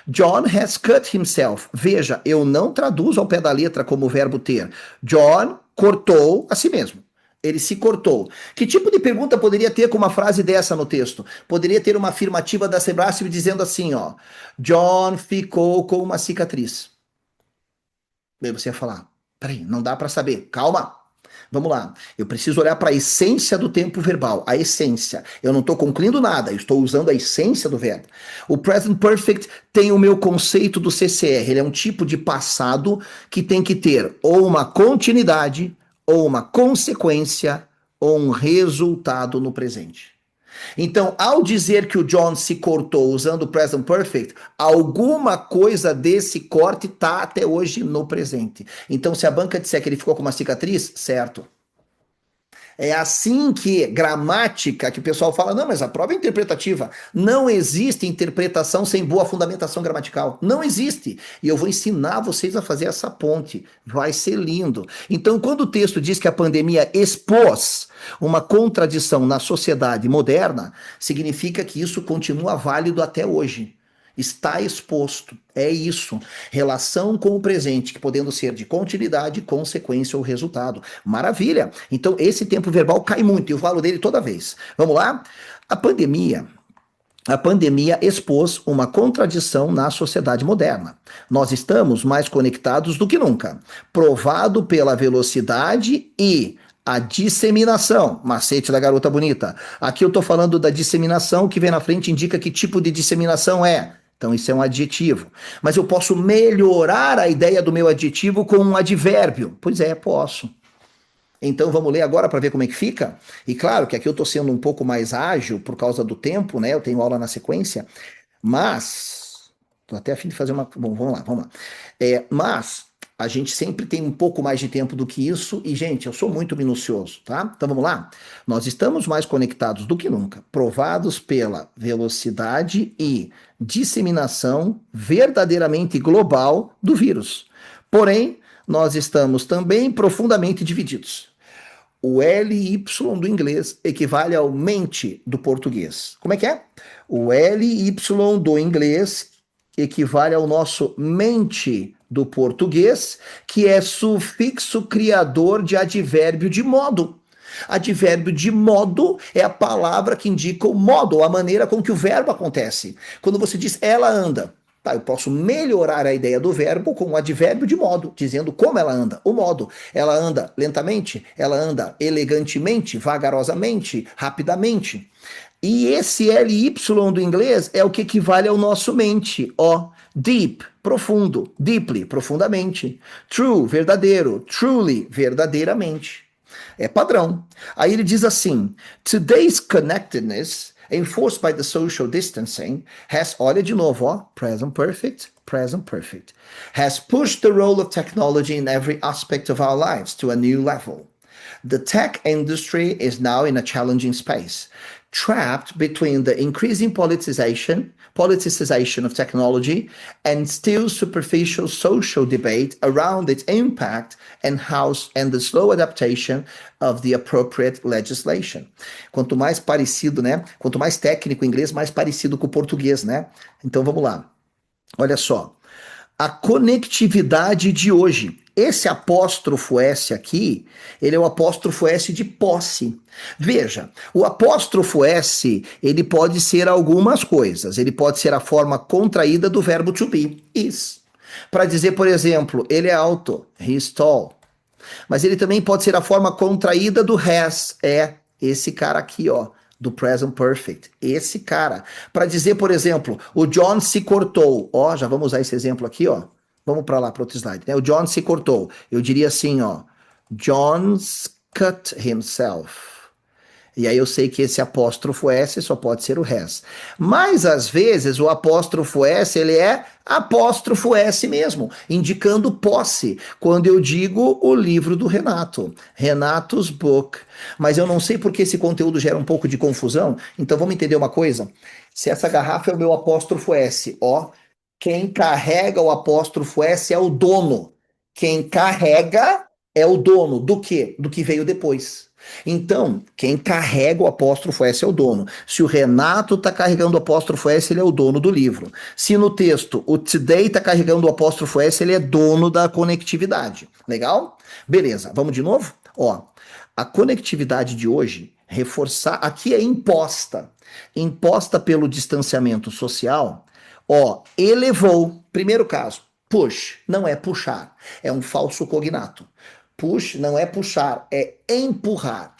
John has cut himself. Veja, eu não traduzo ao pé da letra como verbo ter. John cortou a si mesmo. Ele se cortou. Que tipo de pergunta poderia ter com uma frase dessa no texto? Poderia ter uma afirmativa da Sebrassi dizendo assim, ó. John ficou com uma cicatriz. Daí você ia falar, peraí, não dá para saber. Calma. Vamos lá. Eu preciso olhar para a essência do tempo verbal. A essência. Eu não estou concluindo nada, eu estou usando a essência do verbo. O present perfect tem o meu conceito do CCR. Ele é um tipo de passado que tem que ter ou uma continuidade, ou uma consequência, ou um resultado no presente. Então, ao dizer que o John se cortou usando o present perfect, alguma coisa desse corte está até hoje no presente. Então, se a banca disser que ele ficou com uma cicatriz, certo. É assim que gramática, que o pessoal fala, não, mas a prova é interpretativa. Não existe interpretação sem boa fundamentação gramatical. Não existe. E eu vou ensinar vocês a fazer essa ponte. Vai ser lindo. Então, quando o texto diz que a pandemia expôs uma contradição na sociedade moderna, significa que isso continua válido até hoje. Está exposto. É isso. Relação com o presente, que podendo ser de continuidade, consequência ou resultado. Maravilha. Então, esse tempo verbal cai muito, e eu falo dele toda vez. Vamos lá? A pandemia expôs uma contradição na sociedade moderna. Nós estamos mais conectados do que nunca, provado pela velocidade e a disseminação, macete da garota bonita. Aqui eu estou falando da disseminação, que vem na frente indica que tipo de disseminação é. Então isso é um adjetivo. Mas eu posso melhorar a ideia do meu adjetivo com um advérbio. Pois é, posso. Então vamos ler agora para ver como é que fica. E claro que aqui eu estou sendo um pouco mais ágil por causa do tempo, né? Eu tenho aula na sequência, mas estou até a fim de fazer uma. Bom, vamos lá. Mas a gente sempre tem um pouco mais de tempo do que isso, e, gente, eu sou muito minucioso, tá? Então vamos lá? Nós estamos mais conectados do que nunca, provados pela velocidade e disseminação verdadeiramente global do vírus. Porém, nós estamos também profundamente divididos. O LY do inglês equivale ao mente do português. Como é que é? O LY do inglês equivale ao nosso mente do português, que é sufixo criador de advérbio de modo. Advérbio de modo é a palavra que indica o modo, a maneira com que o verbo acontece. Quando você diz ela anda, tá, eu posso melhorar a ideia do verbo com um advérbio de modo, dizendo como ela anda, o modo. Ela anda lentamente, ela anda elegantemente, vagarosamente, rapidamente. E esse LY do inglês é o que equivale ao nosso mente, ó. Deep, profundo, deeply, profundamente. True, verdadeiro, truly, verdadeiramente. É padrão. Aí ele diz assim: today's connectedness, enforced by the social distancing, has, olha de novo, ó, present perfect, has pushed the role of technology in every aspect of our lives to a new level. The tech industry is now in a challenging space, trapped between the increasing politicization of technology and still superficial social debate around its impact and the slow adaptation of the appropriate legislation. Quanto mais parecido, né? Quanto mais técnico o inglês, mais parecido com o português, né? Então vamos lá. Olha só. A conectividade de hoje. Esse apóstrofo S aqui, ele é o apóstrofo S de posse. Veja, o apóstrofo S, ele pode ser algumas coisas. Ele pode ser a forma contraída do verbo to be, is. Para dizer, por exemplo, ele é alto, he is tall. Mas ele também pode ser a forma contraída do has, é esse cara aqui, ó, do present perfect. Esse cara. Para dizer, por exemplo, o John se cortou. Ó, já vamos usar esse exemplo aqui, ó. Vamos para lá, para outro slide. Né? O John se cortou. Eu diria assim, ó. John's cut himself. E aí eu sei que esse apóstrofo S só pode ser o has. Mas às vezes o apóstrofo S ele é apóstrofo S mesmo, indicando posse. Quando eu digo o livro do Renato, Renato's book. Mas eu não sei porque esse conteúdo gera um pouco de confusão. Então vamos entender uma coisa. Se essa garrafa é o meu apóstrofo S, ó, quem carrega o apóstrofo S é o dono. Quem carrega é o dono do quê? Do que veio depois. Então, quem carrega o apóstrofo S é o dono. Se o Renato está carregando o apóstrofo S, ele é o dono do livro. Se no texto o today está carregando o apóstrofo S, ele é dono da conectividade. Legal? Beleza, vamos de novo? Ó, a conectividade de hoje, reforçar, aqui é imposta. Imposta pelo distanciamento social, ó, elevou. Primeiro caso, push, não é puxar, é um falso cognato. Push não é puxar, é empurrar.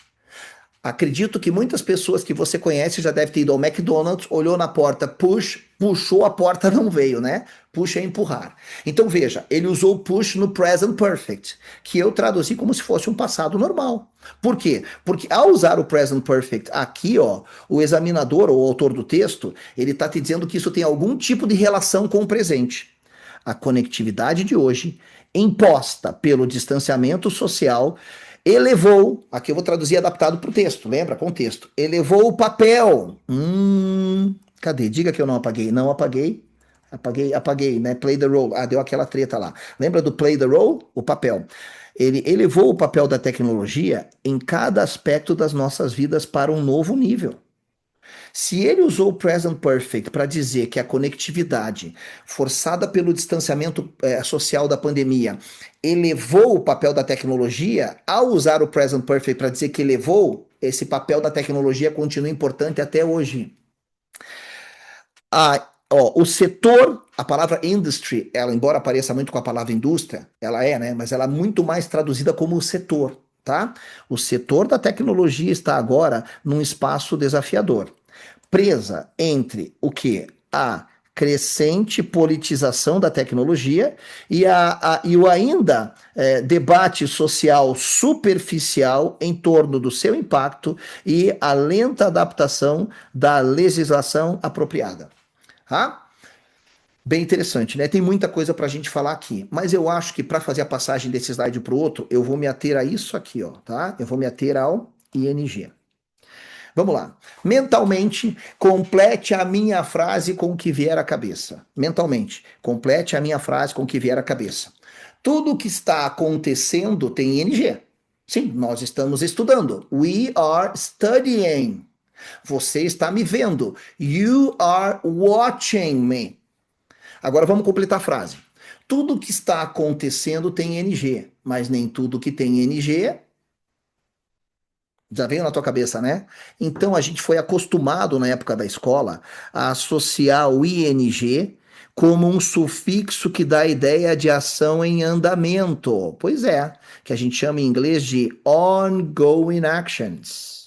Acredito que muitas pessoas que você conhece já devem ter ido ao McDonald's, olhou na porta, push, puxou, a porta não veio, né? Push é empurrar. Então veja, ele usou push no present perfect, que eu traduzi como se fosse um passado normal. Por quê? Porque ao usar o present perfect aqui, ó, o examinador ou o autor do texto, ele está te dizendo que isso tem algum tipo de relação com o presente. A conectividade de hoje, imposta pelo distanciamento social, elevou, aqui eu vou traduzir adaptado para o texto, lembra? Contexto. Elevou o papel. Cadê? Diga que eu não apaguei. Não apaguei. Apaguei, né? Play the role. Ah, deu aquela treta lá. Lembra do play the role? O papel. Ele elevou o papel da tecnologia em cada aspecto das nossas vidas para um novo nível. Se ele usou o present perfect para dizer que a conectividade, forçada pelo distanciamento social da pandemia, elevou o papel da tecnologia, ao usar o present perfect para dizer que elevou, esse papel da tecnologia continua importante até hoje. O setor, a palavra industry, ela, embora apareça muito com a palavra indústria, ela é, né? Mas ela é muito mais traduzida como setor, tá? O setor da tecnologia está agora num espaço desafiador, presa entre o que? A crescente politização da tecnologia e o ainda debate social superficial em torno do seu impacto e a lenta adaptação da legislação apropriada. Tá? Bem interessante, né? Tem muita coisa para a gente falar aqui, mas eu acho que para fazer a passagem desse slide para o outro, eu vou me ater a isso aqui, ó, tá? Eu vou me ater ao ING. Vamos lá. Mentalmente, complete a minha frase com o que vier à cabeça. Mentalmente, complete a minha frase com o que vier à cabeça. Tudo o que está acontecendo tem ING. Sim, nós estamos estudando. We are studying. Você está me vendo. You are watching me. Agora vamos completar a frase. Tudo que está acontecendo tem ING, mas nem tudo que tem ING já veio na tua cabeça, né? Então a gente foi acostumado na época da escola a associar o ING como um sufixo que dá a ideia de ação em andamento. Pois é, que a gente chama em inglês de ongoing actions.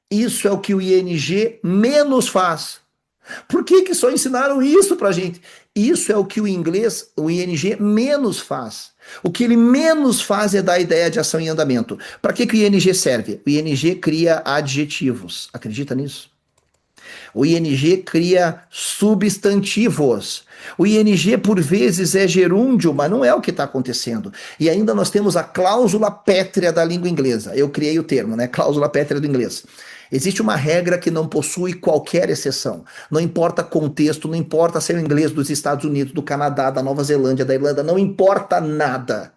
Isso é o que o ING menos faz. Por que que só ensinaram isso pra gente? Isso é o que o inglês, o ING, menos faz. O que ele menos faz é dar a ideia de ação em andamento. Para que que o ING serve? O ING cria adjetivos. Acredita nisso? O ING cria substantivos. O ING, por vezes, é gerúndio, mas não é o que está acontecendo. E ainda nós temos a cláusula pétrea da língua inglesa. Eu criei o termo, né? Cláusula pétrea do inglês. Existe uma regra que não possui qualquer exceção. Não importa contexto, não importa ser o inglês dos Estados Unidos, do Canadá, da Nova Zelândia, da Irlanda, não importa nada.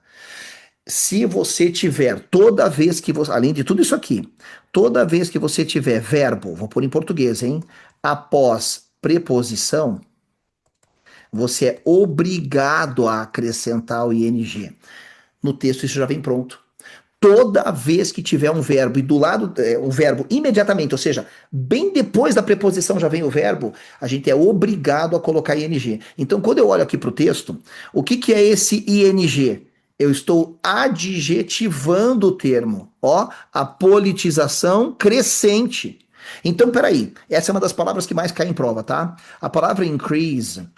Se você tiver, toda vez que você, além de tudo isso aqui, toda vez que você tiver verbo, vou pôr em português, hein? Após preposição, você é obrigado a acrescentar o ing. No texto isso já vem pronto. Toda vez que tiver um verbo e do lado um verbo imediatamente, ou seja, bem depois da preposição já vem o verbo, a gente é obrigado a colocar ing. Então, quando eu olho aqui para o texto, o que que é esse ing? Eu estou adjetivando o termo, ó, a politização crescente. Então, peraí, essa é uma das palavras que mais cai em prova, tá? A palavra increase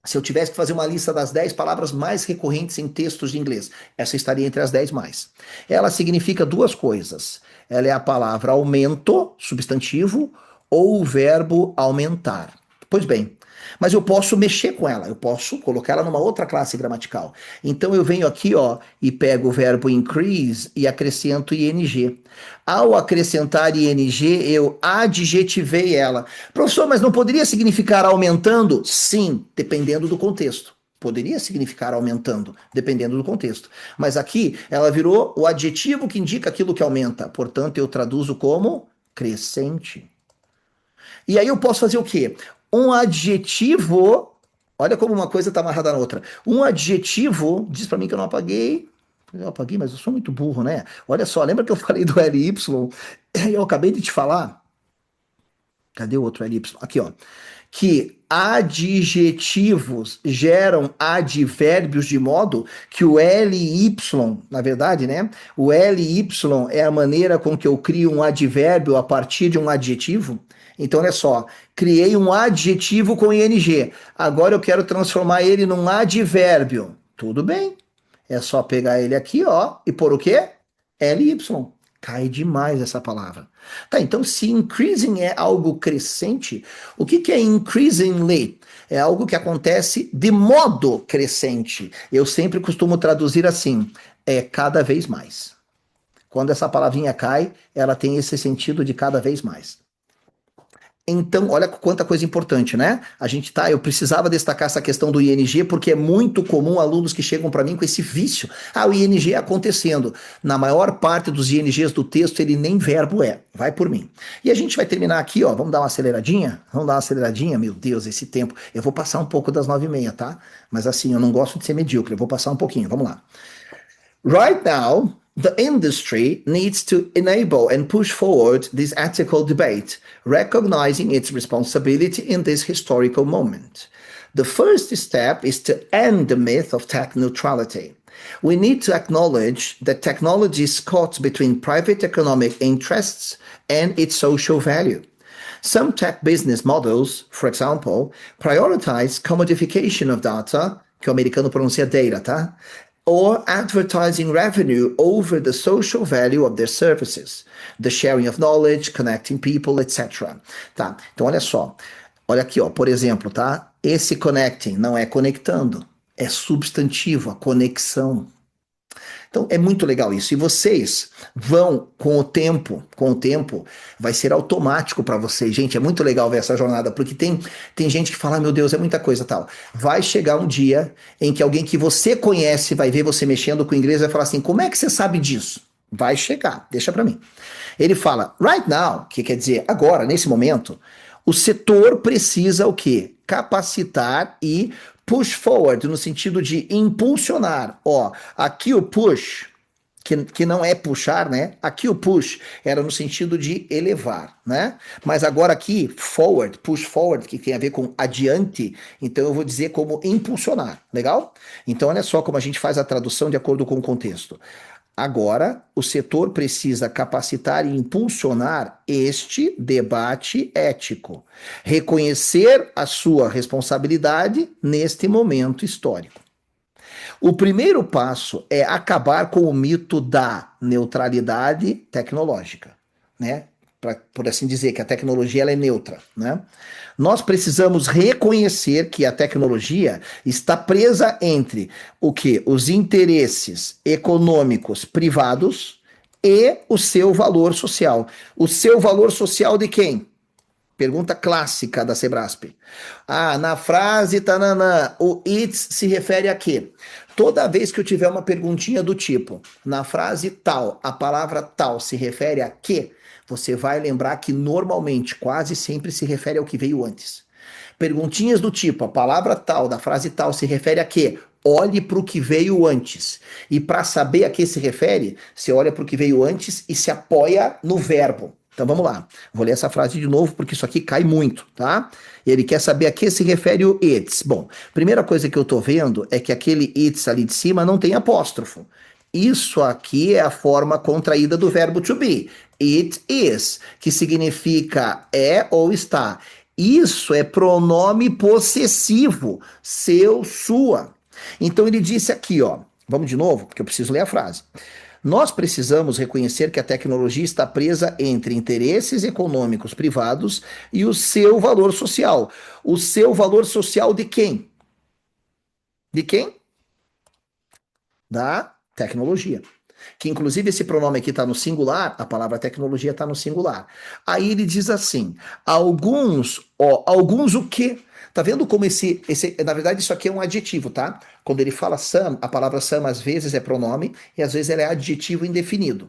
Se eu tivesse que fazer uma lista das 10 palavras mais recorrentes em textos de inglês, essa estaria entre as 10 mais. Ela significa duas coisas. Ela é a palavra aumento, substantivo, ou o verbo aumentar. Pois bem, mas eu posso mexer com ela, eu posso colocar ela numa outra classe gramatical. Então eu venho aqui, ó, e pego o verbo increase e acrescento ing. Ao acrescentar ing, eu adjetivei ela. Professor, mas não poderia significar aumentando? Sim, dependendo do contexto. Poderia significar aumentando, dependendo do contexto. Mas aqui ela virou o adjetivo que indica aquilo que aumenta. Portanto, eu traduzo como crescente. E aí eu posso fazer o quê? Um adjetivo. Olha como uma coisa está amarrada na outra. Um adjetivo. Diz para mim que eu não apaguei. Eu apaguei, mas eu sou muito burro, né? Olha só, lembra que eu falei do LY? Eu acabei de te falar. Cadê o outro LY? Aqui, ó. Que adjetivos geram advérbios de modo que o LY, na verdade, né? O LY é a maneira com que eu crio um advérbio a partir de um adjetivo. Então, olha só, criei um adjetivo com ing. Agora eu quero transformar ele num advérbio. Tudo bem. É só pegar ele aqui, ó, e pôr o quê? LY. Cai demais essa palavra. Tá, então se increasing é algo crescente, o que que é increasingly? É algo que acontece de modo crescente. Eu sempre costumo traduzir assim, é cada vez mais. Quando essa palavrinha cai, ela tem esse sentido de cada vez mais. Então, olha quanta coisa importante, né? Eu precisava destacar essa questão do ING, porque é muito comum alunos que chegam para mim com esse vício. Ah, o ING é acontecendo. Na maior parte dos INGs do texto, ele nem verbo é. Vai por mim. E a gente vai terminar aqui, ó. Vamos dar uma aceleradinha? Vamos dar uma aceleradinha? Meu Deus, esse tempo. Eu vou passar um pouco das 9h30, tá? Mas assim, eu não gosto de ser medíocre. Eu vou passar um pouquinho. Vamos lá. Right now, the industry needs to enable and push forward this ethical debate, recognizing its responsibility in this historical moment. The first step is to end the myth of tech neutrality. We need to acknowledge that technology is caught between private economic interests and its social value. Some tech business models, for example, prioritize commodification of data, que o americano pronuncia data, tá? Or advertising revenue over the social value of their services, the sharing of knowledge, connecting people, etc. Tá? Então, olha só. Olha aqui, ó, por exemplo, tá? Esse connecting não é conectando, é substantivo, a conexão. Então é muito legal isso. E vocês vão com o tempo, vai ser automático para vocês. Gente, é muito legal ver essa jornada, porque tem gente que fala, meu Deus, é muita coisa tal. Vai chegar um dia em que alguém que você conhece vai ver você mexendo com o inglês e vai falar assim, como é que você sabe disso? Vai chegar, deixa para mim. Ele fala, right now, que quer dizer agora, nesse momento, o setor precisa o quê? Capacitar e push forward, no sentido de impulsionar. Ó, aqui o push, que não é puxar, né? Aqui o push era no sentido de elevar, né? Mas agora aqui, forward, push forward, que tem a ver com adiante, então eu vou dizer como impulsionar, legal? Então olha só como a gente faz a tradução de acordo com o contexto. Agora, o setor precisa capacitar e impulsionar este debate ético, reconhecer a sua responsabilidade neste momento histórico. O primeiro passo é acabar com o mito da neutralidade tecnológica, né? Por assim dizer, que a tecnologia ela é neutra, né? Nós precisamos reconhecer que a tecnologia está presa entre o que? Os interesses econômicos privados e o seu valor social. O seu valor social de quem? Pergunta clássica da Sebrasp. Ah, na frase tananã, o it's se refere a quê? Toda vez que eu tiver uma perguntinha do tipo, na frase tal, a palavra tal se refere a quê? Você vai lembrar que normalmente, quase sempre se refere ao que veio antes. Perguntinhas do tipo, a palavra tal, da frase tal, se refere a quê? Olhe para o que veio antes. E para saber a que se refere, você olha para o que veio antes e se apoia no verbo. Então vamos lá. Vou ler essa frase de novo porque isso aqui cai muito, tá? Ele quer saber a que se refere o it's. Bom, primeira coisa que eu tô vendo é que aquele it's ali de cima não tem apóstrofo. Isso aqui é a forma contraída do verbo to be. It is, que significa é ou está. Isso é pronome possessivo, seu, sua. Então ele disse aqui, ó, vamos de novo, porque eu preciso ler a frase. Nós precisamos reconhecer que a tecnologia está presa entre interesses econômicos privados e o seu valor social. O seu valor social de quem? De quem? Da tecnologia. Que inclusive esse pronome aqui está no singular, a palavra tecnologia está no singular. Aí ele diz assim: alguns, ó, alguns o quê? Tá vendo como na verdade isso aqui é um adjetivo, tá? Quando ele fala some, a palavra some às vezes é pronome e às vezes ela é adjetivo indefinido.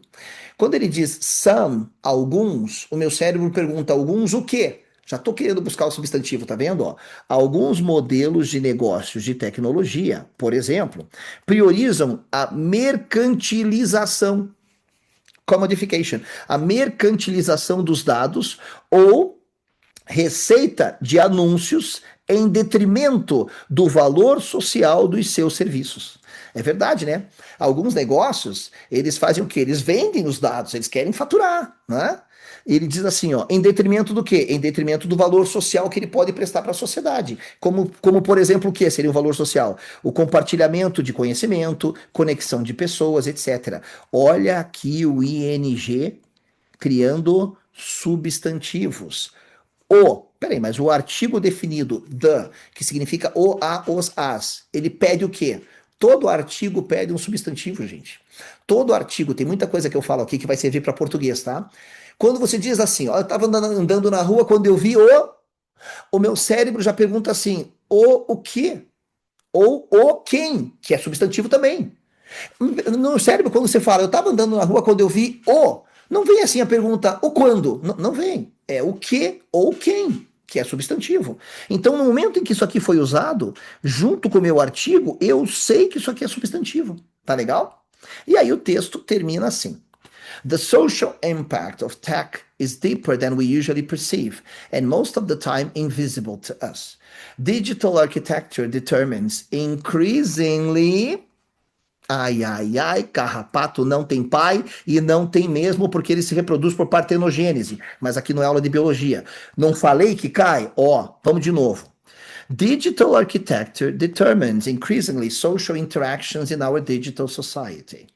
Quando ele diz some, alguns, o meu cérebro pergunta alguns o quê? Já estou querendo buscar o substantivo, tá vendo? Ó? Alguns modelos de negócios de tecnologia, por exemplo, priorizam a mercantilização, commodification, a mercantilização dos dados ou receita de anúncios em detrimento do valor social dos seus serviços. É verdade, né? Alguns negócios, eles fazem o quê? Eles vendem os dados, eles querem faturar, né? Ele diz assim, ó, em detrimento do quê? Em detrimento do valor social que ele pode prestar para a sociedade. Como, por exemplo, o que seria um valor social? O compartilhamento de conhecimento, conexão de pessoas, etc. Olha aqui o ING criando substantivos. Peraí, mas o artigo definido the, que significa o, a, os, as, ele pede o quê? Todo artigo pede um substantivo, gente. Todo artigo, tem muita coisa que eu falo aqui que vai servir para português, tá? Quando você diz assim, ó, eu estava andando na rua quando eu vi o meu cérebro já pergunta assim, o quê? Ou o quem, que é substantivo também. No cérebro, quando você fala, eu estava andando na rua quando eu vi o, não vem assim a pergunta, o quando? Não vem. É o que ou quem, que é substantivo. Então, no momento em que isso aqui foi usado, junto com o meu artigo, eu sei que isso aqui é substantivo. Tá legal? E aí o texto termina assim. The social impact of tech is deeper than we usually perceive, and most of the time invisible to us. Digital architecture determines increasingly. Ai, ai, ai, carrapato não tem pai e não tem mesmo porque ele se reproduz por partenogênese. Mas aqui não é aula de biologia. Não falei que cai? Ó, vamos de novo. Digital architecture determines increasingly social interactions in our digital society.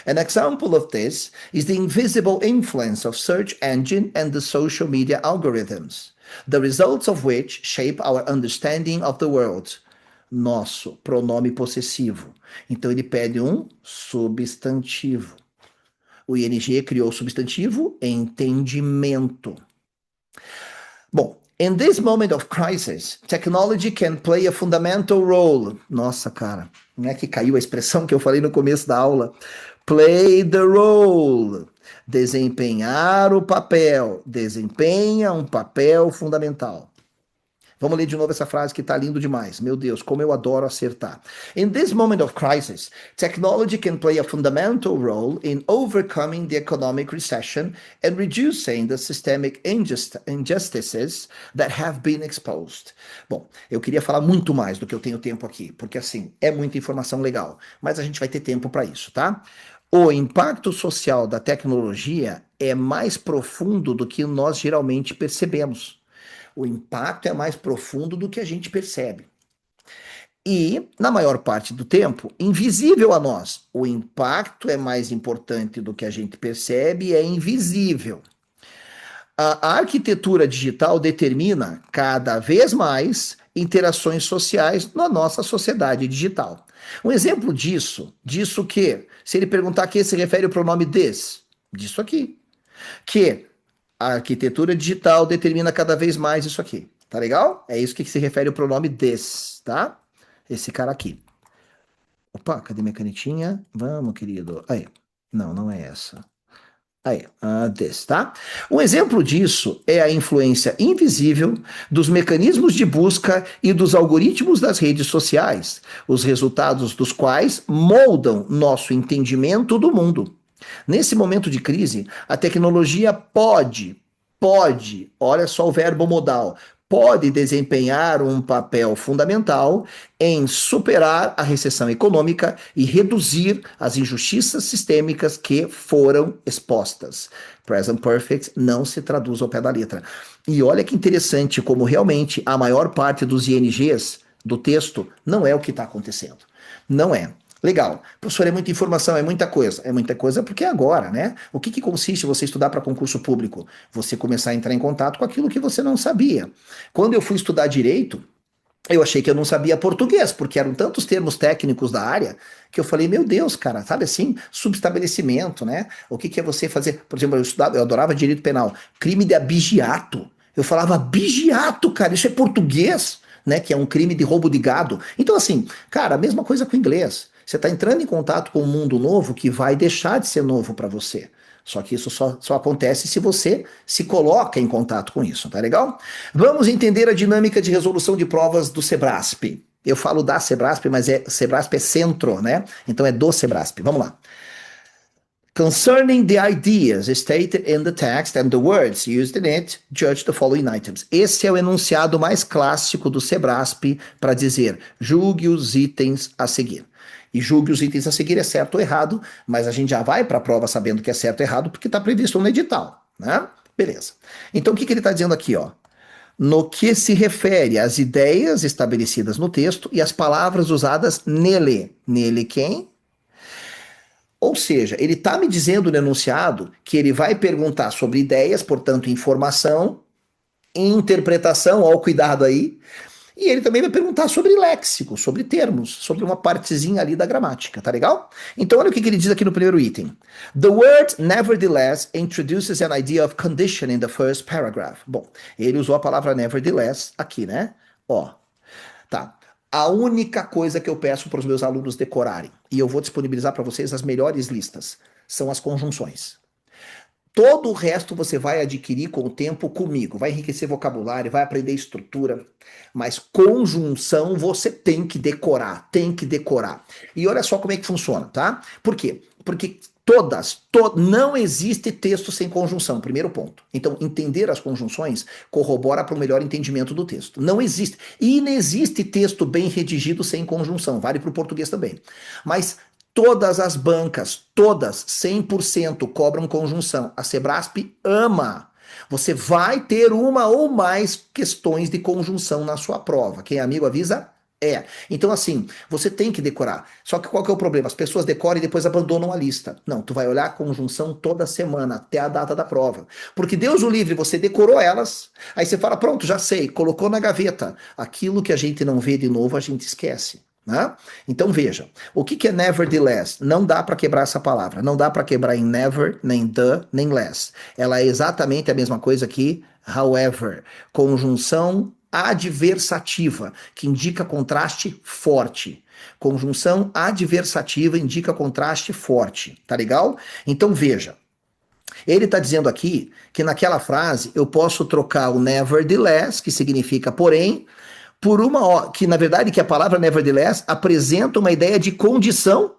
An example of this is the invisible influence of search engine and the social media algorithms, the results of which shape our understanding of the world. Nosso, pronome possessivo. Então ele pede um substantivo. O ING criou o substantivo entendimento. Bom, in this moment of crisis, technology can play a fundamental role. Nossa, cara, não é que caiu a expressão que eu falei no começo da aula? Play the role. Desempenhar o papel. Desempenha um papel fundamental. Vamos ler de novo essa frase que está lindo demais. Meu Deus, como eu adoro acertar. In this moment of crisis, technology can play a fundamental role in overcoming the economic recession and reducing the systemic injustices that have been exposed. Bom, eu queria falar muito mais do que eu tenho tempo aqui, porque assim, é muita informação legal, mas a gente vai ter tempo para isso, tá? O impacto social da tecnologia é mais profundo do que nós geralmente percebemos. O impacto é mais profundo do que a gente percebe. E, na maior parte do tempo, invisível a nós. O impacto é mais importante do que a gente percebe e é invisível. A arquitetura digital determina cada vez mais interações sociais na nossa sociedade digital. Um exemplo disso que, se ele perguntar a que se refere o pronome this, disso aqui, que a arquitetura digital determina cada vez mais isso aqui. Tá legal? É isso que se refere o pronome this, tá? Esse cara aqui. Opa, cadê minha canetinha? Vamos, querido. Aí. Não, não é essa. Aí, this, tá? Um exemplo disso é a influência invisível dos mecanismos de busca e dos algoritmos das redes sociais, os resultados dos quais moldam nosso entendimento do mundo. Nesse momento de crise, a tecnologia pode, olha só o verbo modal, pode desempenhar um papel fundamental em superar a recessão econômica e reduzir as injustiças sistêmicas que foram expostas. Present Perfect não se traduz ao pé da letra. E olha que interessante como realmente a maior parte dos INGs do texto não é o que está acontecendo. Não é. Legal. Professor, é muita informação, é muita coisa. É muita coisa porque é agora, né? O que consiste você estudar para concurso público? Você começar a entrar em contato com aquilo que você não sabia. Quando eu fui estudar direito, eu achei que eu não sabia português, porque eram tantos termos técnicos da área que eu falei, meu Deus, cara, sabe assim, subestabelecimento, né? O que é você fazer? Por exemplo, eu adorava direito penal, crime de abigeato. Eu falava abigeato, cara, isso é português, né? Que é um crime de roubo de gado. Então, assim, cara, a mesma coisa com o inglês. Você está entrando em contato com um mundo novo que vai deixar de ser novo para você. Só que isso só acontece se você se coloca em contato com isso, tá legal? Vamos entender a dinâmica de resolução de provas do Sebrasp. Eu falo da Sebrasp, mas Sebrasp é centro, né? Então é do Sebrasp. Vamos lá. Concerning the ideas stated in the text and the words used in it, judge the following items. Esse é o enunciado mais clássico do Sebrasp para dizer julgue os itens a seguir. E julgue os itens a seguir é certo ou errado, mas a gente já vai para a prova sabendo que é certo ou errado porque está previsto no edital, né? Beleza. Então o que ele está dizendo aqui, ó? No que se refere às ideias estabelecidas no texto e as palavras usadas nele. Nele quem? Ou seja, ele está me dizendo no enunciado que ele vai perguntar sobre ideias, portanto, informação, interpretação, ó, cuidado aí. E ele também vai perguntar sobre léxico, sobre termos, sobre uma partezinha ali da gramática, tá legal? Então, olha o que ele diz aqui no primeiro item. The word nevertheless introduces an idea of condition in the first paragraph. Bom, ele usou a palavra nevertheless aqui, né? Ó, tá. A única coisa que eu peço para os meus alunos decorarem, e eu vou disponibilizar para vocês as melhores listas, são as conjunções. Todo o resto você vai adquirir com o tempo comigo, vai enriquecer vocabulário, vai aprender estrutura, mas conjunção você tem que decorar, tem que decorar. E olha só como é que funciona, tá? Por quê? Porque não existe texto sem conjunção, primeiro ponto. Então, entender as conjunções corrobora para o melhor entendimento do texto. Não existe. E não existe texto bem redigido sem conjunção, vale para o português também. Mas todas as bancas, todas, 100% cobram conjunção. A Sebrasp ama. Você vai ter uma ou mais questões de conjunção na sua prova. Quem é amigo avisa? É. Então, assim, você tem que decorar. Só que qual que é o problema? As pessoas decoram e depois abandonam a lista. Não, tu vai olhar a conjunção toda semana, até a data da prova. Porque Deus o livre, você decorou elas, aí você fala, pronto, já sei, colocou na gaveta. Aquilo que a gente não vê de novo, a gente esquece. Né? Então veja, o que é nevertheless? Não dá para quebrar essa palavra, não dá para quebrar em never, nem the, nem less. Ela é exatamente a mesma coisa que however, conjunção adversativa, que indica contraste forte. Conjunção adversativa indica contraste forte, tá legal? Então veja, ele está dizendo aqui que naquela frase eu posso trocar o nevertheless, que significa porém, por uma que na verdade que a palavra nevertheless apresenta uma ideia de condição.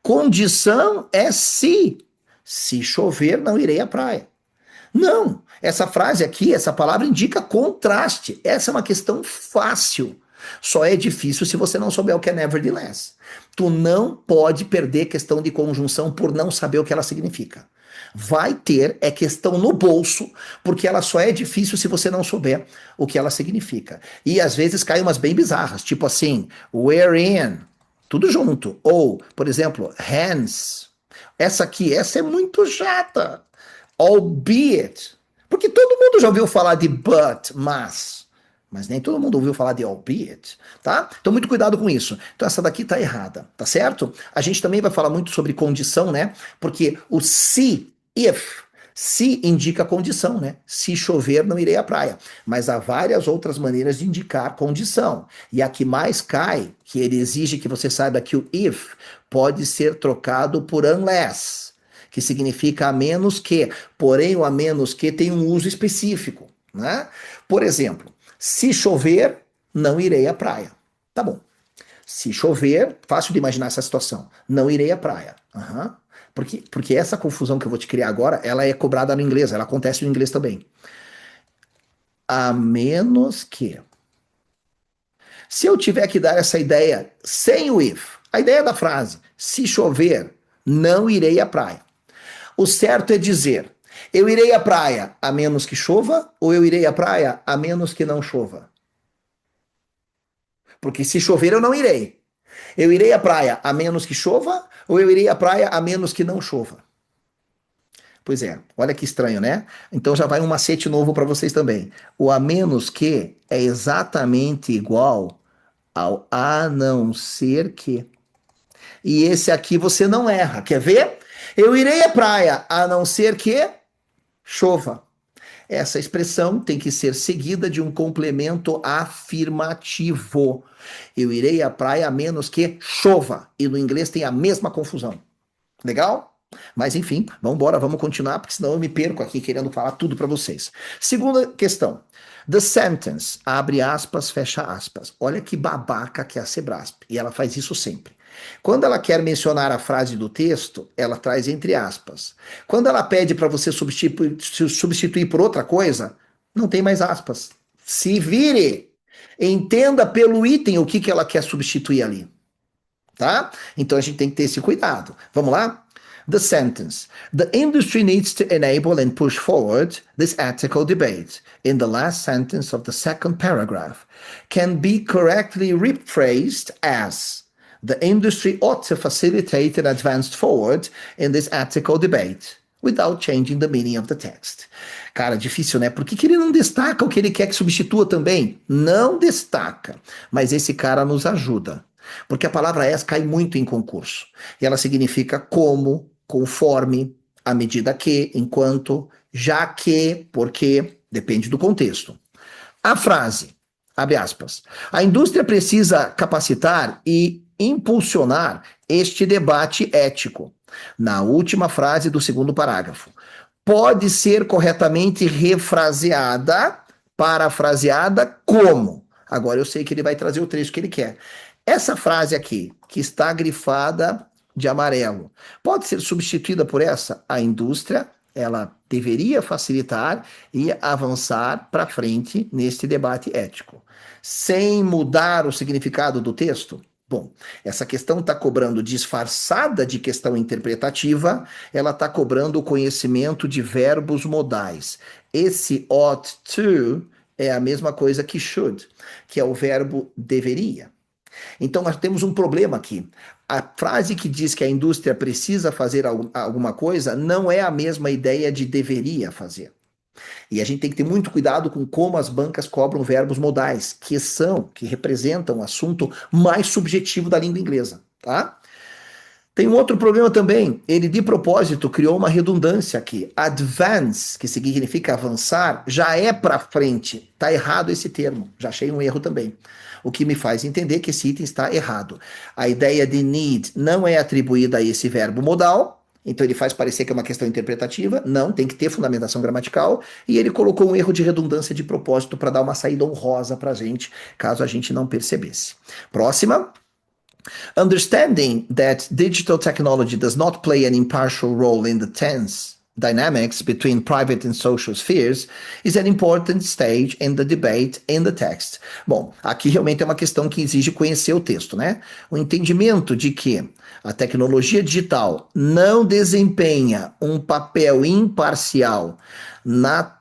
Condição é se chover não irei à praia. Não, essa frase aqui, essa palavra indica contraste. Essa é uma questão fácil. Só é difícil se você não souber o que é nevertheless. Tu não pode perder questão de conjunção por não saber o que ela significa. Vai ter questão no bolso, porque ela só é difícil se você não souber o que ela significa. E às vezes caem umas bem bizarras, tipo assim, wherein, tudo junto. Ou, por exemplo, hence. Essa é muito chata. Albeit. Porque todo mundo já ouviu falar de but, mas nem todo mundo ouviu falar de albeit, tá? Então muito cuidado com isso. Então essa daqui tá errada, tá certo? A gente também vai falar muito sobre condição, né? Porque o se indica condição, né? Se chover, não irei à praia. Mas há várias outras maneiras de indicar condição. E a que mais cai, que ele exige que você saiba que o if pode ser trocado por unless, que significa a menos que. Porém, o a menos que tem um uso específico, né? Por exemplo, se chover, não irei à praia. Tá bom. Se chover, fácil de imaginar essa situação. Não irei à praia. Uhum. Porque essa confusão que eu vou te criar agora, ela é cobrada no inglês, ela acontece no inglês também. A menos que. Se eu tiver que dar essa ideia sem o if, a ideia da frase, se chover, não irei à praia. O certo é dizer, eu irei à praia a menos que chova, ou eu irei à praia a menos que não chova. Porque se chover, eu não irei. Eu irei à praia a menos que chova, ou eu irei à praia a menos que não chova. Pois é, olha que estranho, né? Então já vai um macete novo para vocês também. O a menos que é exatamente igual ao a não ser que. E esse aqui você não erra. Quer ver? Eu irei à praia a não ser que chova. Essa expressão tem que ser seguida de um complemento afirmativo. Eu irei à praia a menos que chova. E no inglês tem a mesma confusão. Legal? Mas enfim, vamos embora, vamos continuar, porque senão eu me perco aqui querendo falar tudo para vocês. Segunda questão. The sentence, abre aspas, fecha aspas. Olha que babaca que é a Sebrasp. E ela faz isso sempre. Quando ela quer mencionar a frase do texto, ela traz entre aspas. Quando ela pede para você substituir por outra coisa, não tem mais aspas. Se vire. Entenda pelo item o que ela quer substituir ali. Tá? Então a gente tem que ter esse cuidado. Vamos lá? The sentence. The industry needs to enable and push forward this ethical debate. In the last sentence of the second paragraph, can be correctly rephrased as the industry ought to facilitate and advance forward in this ethical debate, without changing the meaning of the text. Cara, difícil, né? Por que ele não destaca o que ele quer que substitua também? Não destaca. Mas esse cara nos ajuda. Porque a palavra as cai muito em concurso. E ela significa como, conforme, à medida que, enquanto, já que, porque, depende do contexto. A frase, abre aspas, a indústria precisa capacitar e impulsionar este debate ético. Na última frase do segundo parágrafo. Pode ser corretamente refraseada, parafraseada como? Agora eu sei que ele vai trazer o trecho que ele quer. Essa frase aqui, que está grifada de amarelo, pode ser substituída por essa? A indústria, ela deveria facilitar e avançar para frente neste debate ético. Sem mudar o significado do texto? Bom, essa questão está cobrando disfarçada de questão interpretativa, ela está cobrando o conhecimento de verbos modais. Esse ought to é a mesma coisa que should, que é o verbo deveria. Então nós temos um problema aqui. A frase que diz que a indústria precisa fazer alguma coisa não é a mesma ideia de deveria fazer. E a gente tem que ter muito cuidado com como as bancas cobram verbos modais, que representam o assunto mais subjetivo da língua inglesa, tá? Tem um outro problema também. Ele, de propósito, criou uma redundância aqui. Advance, que significa avançar, já é para frente. Tá errado esse termo. Já achei um erro também. O que me faz entender que esse item está errado. A ideia de need não é atribuída a esse verbo modal. Então ele faz parecer que é uma questão interpretativa. Não, tem que ter fundamentação gramatical. E ele colocou um erro de redundância de propósito para dar uma saída honrosa para a gente, caso a gente não percebesse. Próxima. Understanding that digital technology does not play an impartial role in the tense dynamics between private and social spheres is an important stage in the debate in the text. Bom, aqui realmente é uma questão que exige conhecer o texto, né? O entendimento de que a tecnologia digital não desempenha um papel imparcial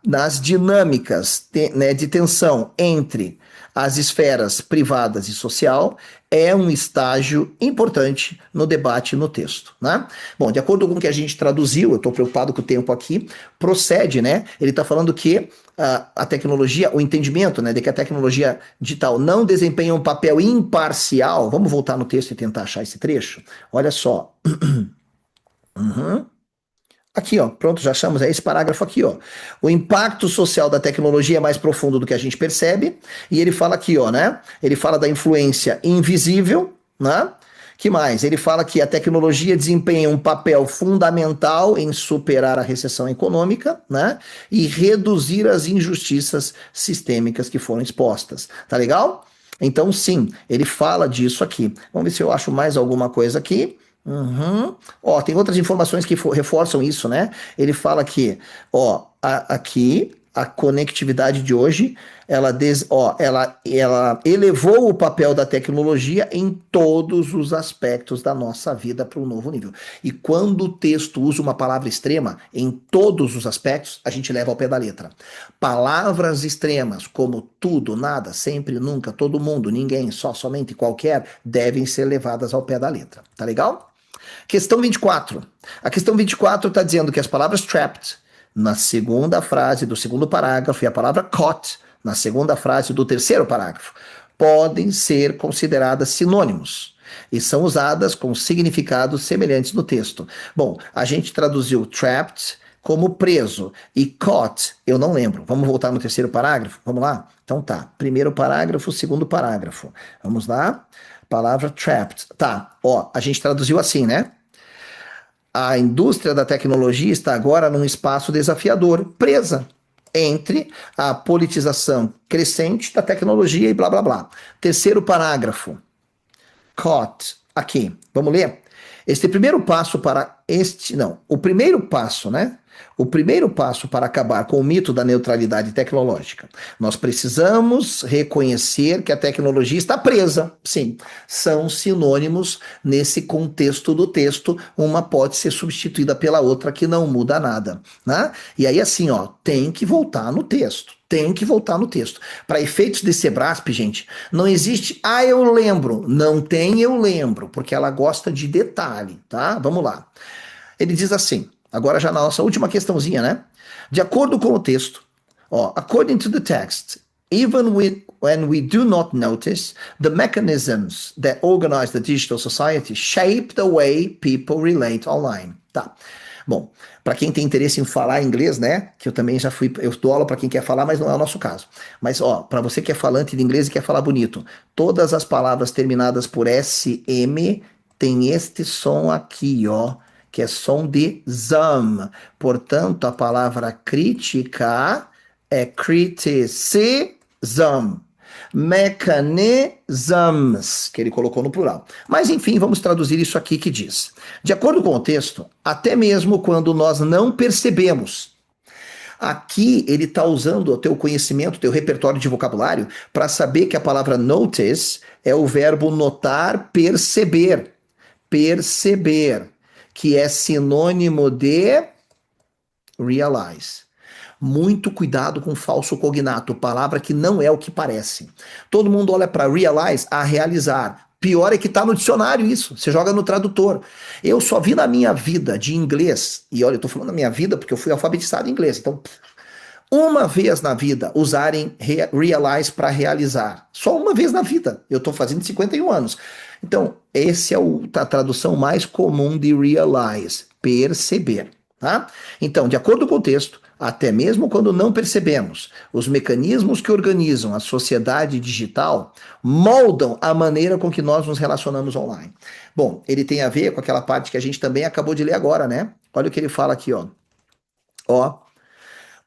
nas dinâmicas de tensão entre as esferas privadas e social é um estágio importante no debate no texto, né? Bom, de acordo com o que a gente traduziu, eu estou preocupado com o tempo aqui, procede, né? Ele está falando que a tecnologia, o entendimento, né, de que a tecnologia digital não desempenha um papel imparcial. Vamos voltar no texto e tentar achar esse trecho? Olha só. Uhum. Aqui, ó, pronto, já achamos esse parágrafo aqui, ó. O impacto social da tecnologia é mais profundo do que a gente percebe, e ele fala aqui, ó, né? Ele fala da influência invisível, né? Que mais? Ele fala que a tecnologia desempenha um papel fundamental em superar a recessão econômica, né? E reduzir as injustiças sistêmicas que foram expostas. Tá legal? Então, sim, ele fala disso aqui. Vamos ver se eu acho mais alguma coisa aqui. Uhum. Ó, tem outras informações que reforçam isso, né? Ele fala que, ó, aqui a conectividade de hoje, ela elevou o papel da tecnologia em todos os aspectos da nossa vida para um novo nível. E quando o texto usa uma palavra extrema, em todos os aspectos, a gente leva ao pé da letra. Palavras extremas, como tudo, nada, sempre, nunca, todo mundo, ninguém, só, somente, qualquer, devem ser levadas ao pé da letra. Tá legal? Questão 24. A questão 24 está dizendo que as palavras trapped na segunda frase do segundo parágrafo e a palavra caught na segunda frase do terceiro parágrafo podem ser consideradas sinônimos e são usadas com significados semelhantes no texto. Bom, a gente traduziu trapped como preso e caught, eu não lembro. Vamos voltar no terceiro parágrafo? Vamos lá? Então tá. Primeiro parágrafo, segundo parágrafo. Vamos lá? Palavra trapped. Tá, ó, a gente traduziu assim, né? A indústria da tecnologia está agora num espaço desafiador, presa entre a politização crescente da tecnologia e blá blá blá. Terceiro parágrafo. Caught. Aqui. Vamos ler? Este primeiro passo para este. Não. O primeiro passo, né? O primeiro passo para acabar com o mito da neutralidade tecnológica. Nós precisamos reconhecer que a tecnologia está presa. Sim, são sinônimos nesse contexto do texto. Uma pode ser substituída pela outra, que não muda nada, né? E aí, assim, ó, tem que voltar no texto. Tem que voltar no texto. Para efeitos de Sebrasp, gente, não existe, eu lembro. Não tem eu lembro, porque ela gosta de detalhe, tá? Vamos lá. Ele diz assim, agora já na nossa última questãozinha, né? De acordo com o texto, ó, according to the text, when we do not notice, the mechanisms that organize the digital society shape the way people relate online. Tá. Bom, para quem tem interesse em falar inglês, né? Que eu também já fui, eu dou aula para quem quer falar, mas não é o nosso caso. Mas ó, para você que é falante de inglês e quer falar bonito, todas as palavras terminadas por SM tem este som aqui, ó, que é som de ZAM. Portanto, a palavra crítica é criticism. Mechanisms, que ele colocou no plural. Mas enfim, vamos traduzir isso aqui que diz: de acordo com o texto, até mesmo quando nós não percebemos. Aqui ele está usando o teu conhecimento, o teu repertório de vocabulário, para saber que a palavra notice é o verbo notar, perceber. Perceber, que é sinônimo de realize. Muito cuidado com falso cognato, palavra que não é o que parece. Todo mundo olha para realize, a realizar. Pior é que está no dicionário isso, você joga no tradutor. Eu só vi na minha vida de inglês, e olha, eu estou falando da minha vida porque eu fui alfabetizado em inglês, então uma vez na vida usarem realize para realizar. Só uma vez na vida. Eu estou fazendo 51 anos. Então, esse é a tradução mais comum de realize, perceber. Tá? Então, de acordo com o texto, até mesmo quando não percebemos, os mecanismos que organizam a sociedade digital moldam a maneira com que nós nos relacionamos online. Bom, ele tem a ver com aquela parte que a gente também acabou de ler agora, né? Olha o que ele fala aqui, ó. Ó,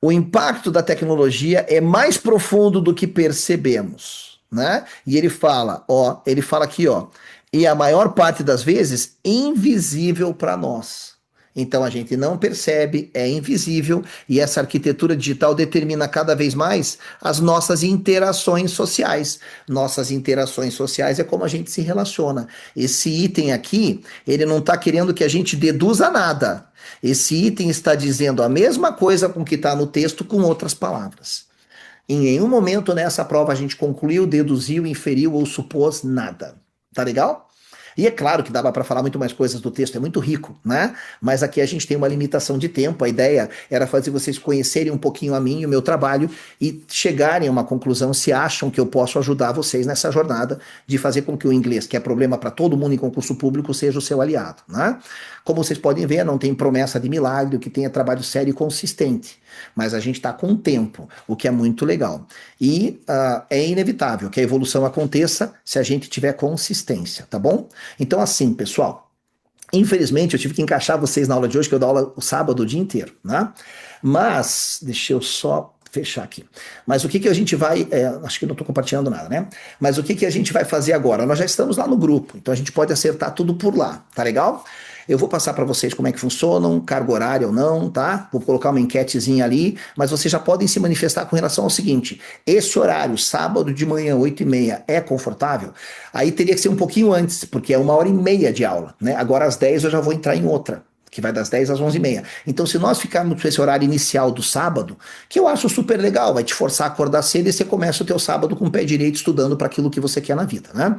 o impacto da tecnologia é mais profundo do que percebemos, né? E ele fala, ó, ele fala aqui, ó, e a maior parte das vezes invisível para nós. Então a gente não percebe, é invisível, e essa arquitetura digital determina cada vez mais as nossas interações sociais. Nossas interações sociais é como a gente se relaciona. Esse item aqui, ele não está querendo que a gente deduza nada. Esse item está dizendo a mesma coisa com o que está no texto com outras palavras. Em nenhum momento nessa prova a gente concluiu, deduziu, inferiu ou supôs nada. Tá legal? E é claro que dava para falar muito mais coisas do texto, é muito rico, né? Mas aqui a gente tem uma limitação de tempo. A ideia era fazer vocês conhecerem um pouquinho a mim e o meu trabalho e chegarem a uma conclusão se acham que eu posso ajudar vocês nessa jornada de fazer com que o inglês, que é problema para todo mundo em concurso público, seja o seu aliado, né? Como vocês podem ver, não tem promessa de milagre, o que tem é trabalho sério e consistente. Mas a gente está com tempo, o que é muito legal. E é inevitável que a evolução aconteça se a gente tiver consistência, tá bom? Então, assim, pessoal, infelizmente eu tive que encaixar vocês na aula de hoje, que eu dou aula o sábado o dia inteiro, né? Mas, deixa eu só fechar aqui. Mas o que que a gente vai, acho que não estou compartilhando nada, né? Mas o que que a gente vai fazer agora? Nós já estamos lá no grupo, então a gente pode acertar tudo por lá, tá legal? Eu vou passar para vocês como é que funcionam, carga horária ou não, tá? Vou colocar uma enquetezinha ali, mas vocês já podem se manifestar com relação ao seguinte: esse horário, sábado de manhã, 8h30, é confortável? Aí teria que ser um pouquinho antes, porque é 1h30 de aula, né? Agora às 10 eu já vou entrar em outra, que vai das 10 às 11h30. Então, se nós ficarmos com esse horário inicial do sábado, que eu acho super legal, vai te forçar a acordar cedo e você começa o teu sábado com o pé direito estudando para aquilo que você quer na vida, né?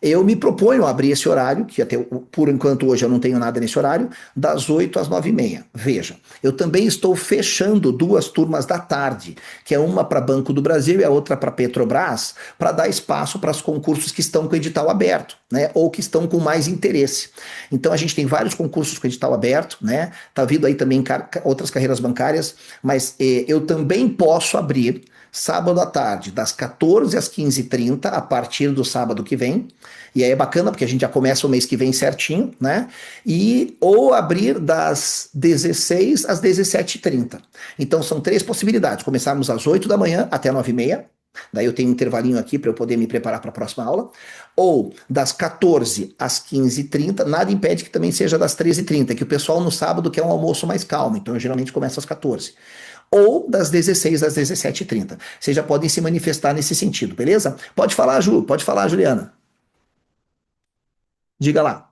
Eu me proponho a abrir esse horário, que até por enquanto hoje eu não tenho nada nesse horário, das 8 às 9h30. Veja, eu também estou fechando 2 turmas da tarde, que é uma para Banco do Brasil e a outra para Petrobras, para dar espaço para os concursos que estão com edital aberto, né? Ou que estão com mais interesse. Então a gente tem vários concursos com edital aberto, né? Tá vindo aí também outras carreiras bancárias, mas eu também posso abrir sábado à tarde, das 14 às 15h30, a partir do sábado que vem. E aí é bacana, porque a gente já começa o mês que vem certinho, né? E ou abrir das 16 às 17h30. Então são 3 possibilidades. Começarmos às 8 da manhã até 9h30. Daí eu tenho um intervalinho aqui para eu poder me preparar para a próxima aula. Ou das 14 às 15h30, nada impede que também seja das 13h30, que o pessoal no sábado quer um almoço mais calmo, então eu geralmente começo às 14. Ou das 16 às 17h30. Vocês já podem se manifestar nesse sentido, beleza? Pode falar, Ju, pode falar, Juliana. Diga lá.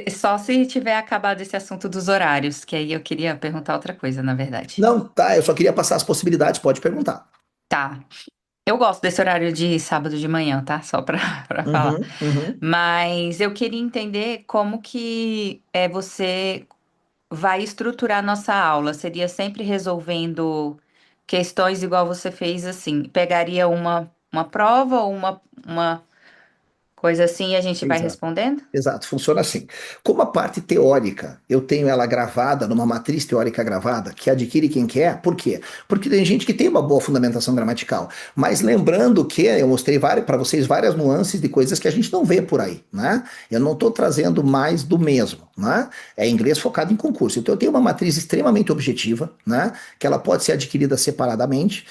Só se tiver acabado esse assunto dos horários, que aí eu queria perguntar outra coisa, na verdade. Não, tá, eu só queria passar as possibilidades, pode perguntar. Tá. Eu gosto desse horário de sábado de manhã, tá? Só pra falar. Uhum, uhum. Mas eu queria entender como que você vai estruturar a nossa aula. Seria sempre resolvendo questões igual você fez assim? Pegaria uma prova ou uma coisa assim e a gente vai Exato. respondendo? Exato, funciona assim. Como a parte teórica, eu tenho ela gravada numa matriz teórica gravada, que adquire quem quer, por quê? Porque tem gente que tem uma boa fundamentação gramatical, mas lembrando que eu mostrei para vocês várias nuances de coisas que a gente não vê por aí, né? Eu não estou trazendo mais do mesmo, né? É inglês focado em concurso. Então eu tenho uma matriz extremamente objetiva, né? Que ela pode ser adquirida separadamente,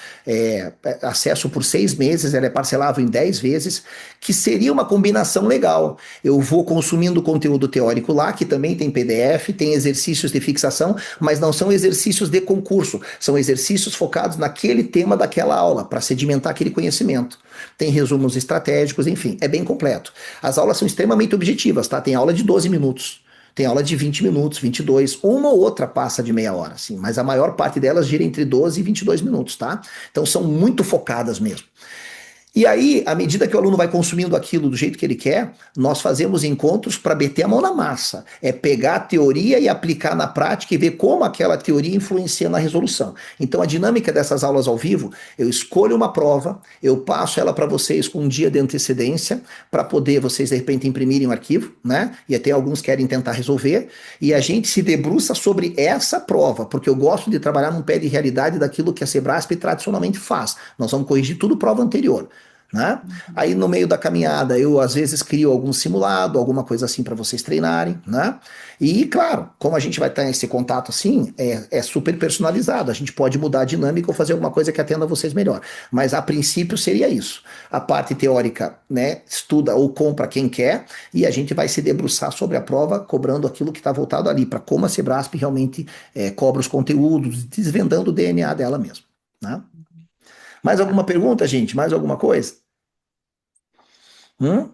acesso por 6 meses, ela é parcelável em 10 vezes, que seria uma combinação legal. Eu vou consumindo conteúdo teórico lá, que também tem PDF, tem exercícios de fixação, mas não são exercícios de concurso, são exercícios focados naquele tema daquela aula, para sedimentar aquele conhecimento. Tem resumos estratégicos, enfim, é bem completo. As aulas são extremamente objetivas, tá? Tem aula de 12 minutos. Tem aula de 20 minutos, 22, uma ou outra passa de meia hora, assim, mas a maior parte delas gira entre 12 e 22 minutos, tá? Então são muito focadas mesmo. E aí, à medida que o aluno vai consumindo aquilo do jeito que ele quer, nós fazemos encontros para meter a mão na massa. É pegar a teoria e aplicar na prática e ver como aquela teoria influencia na resolução. Então, a dinâmica dessas aulas ao vivo, eu escolho uma prova, eu passo ela para vocês com um dia de antecedência, para poder vocês, de repente, imprimirem um arquivo, né? E até alguns querem tentar resolver. E a gente se debruça sobre essa prova, porque eu gosto de trabalhar num pé de realidade daquilo que a Sebrasp tradicionalmente faz. Nós vamos corrigir tudo prova anterior. Né? Aí no meio da caminhada eu às vezes crio algum simulado, alguma coisa assim para vocês treinarem, né? E claro, como a gente vai estar nesse contato assim, é super personalizado, a gente pode mudar a dinâmica ou fazer alguma coisa que atenda vocês melhor, mas a princípio seria isso. A parte teórica, né, estuda ou compra quem quer e a gente vai se debruçar sobre a prova, cobrando aquilo que está voltado ali, para como a Sebrasp realmente cobra os conteúdos, desvendando o DNA dela mesmo, né? Mais alguma pergunta, gente? Mais alguma coisa? Hum?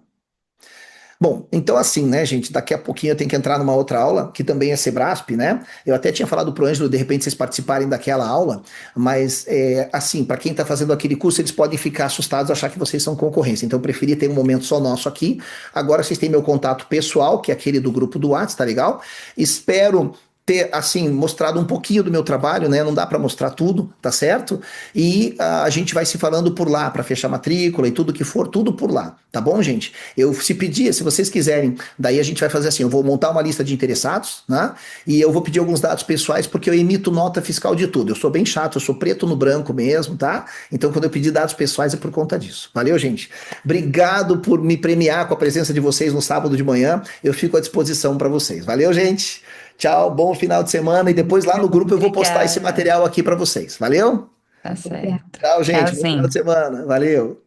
Bom, então assim, né, gente, daqui a pouquinho eu tenho que entrar numa outra aula, que também é Sebrasp, né? Eu até tinha falado pro Ângelo, de repente, vocês participarem daquela aula, mas, assim, para quem tá fazendo aquele curso, eles podem ficar assustados, achar que vocês são concorrência. Então eu preferi ter um momento só nosso aqui. Agora vocês têm meu contato pessoal, que é aquele do grupo do WhatsApp, tá legal? Espero ter, assim, mostrado um pouquinho do meu trabalho, né? Não dá para mostrar tudo, tá certo? E a gente vai se falando por lá para fechar matrícula e tudo que for, tudo por lá, tá bom, gente? Eu se pedir, se vocês quiserem, daí a gente vai fazer assim, eu vou montar uma lista de interessados, né? E eu vou pedir alguns dados pessoais porque eu emito nota fiscal de tudo. Eu sou bem chato, eu sou preto no branco mesmo, tá? Então quando eu pedir dados pessoais é por conta disso. Valeu, gente? Obrigado por me premiar com a presença de vocês no sábado de manhã. Eu fico à disposição para vocês. Valeu, gente? Tchau, bom final de semana e depois lá no grupo eu vou postar esse Obrigada. material aqui para vocês. Valeu? Tá certo. Tchau, gente. Bom final de Tchauzinho. semana. Valeu.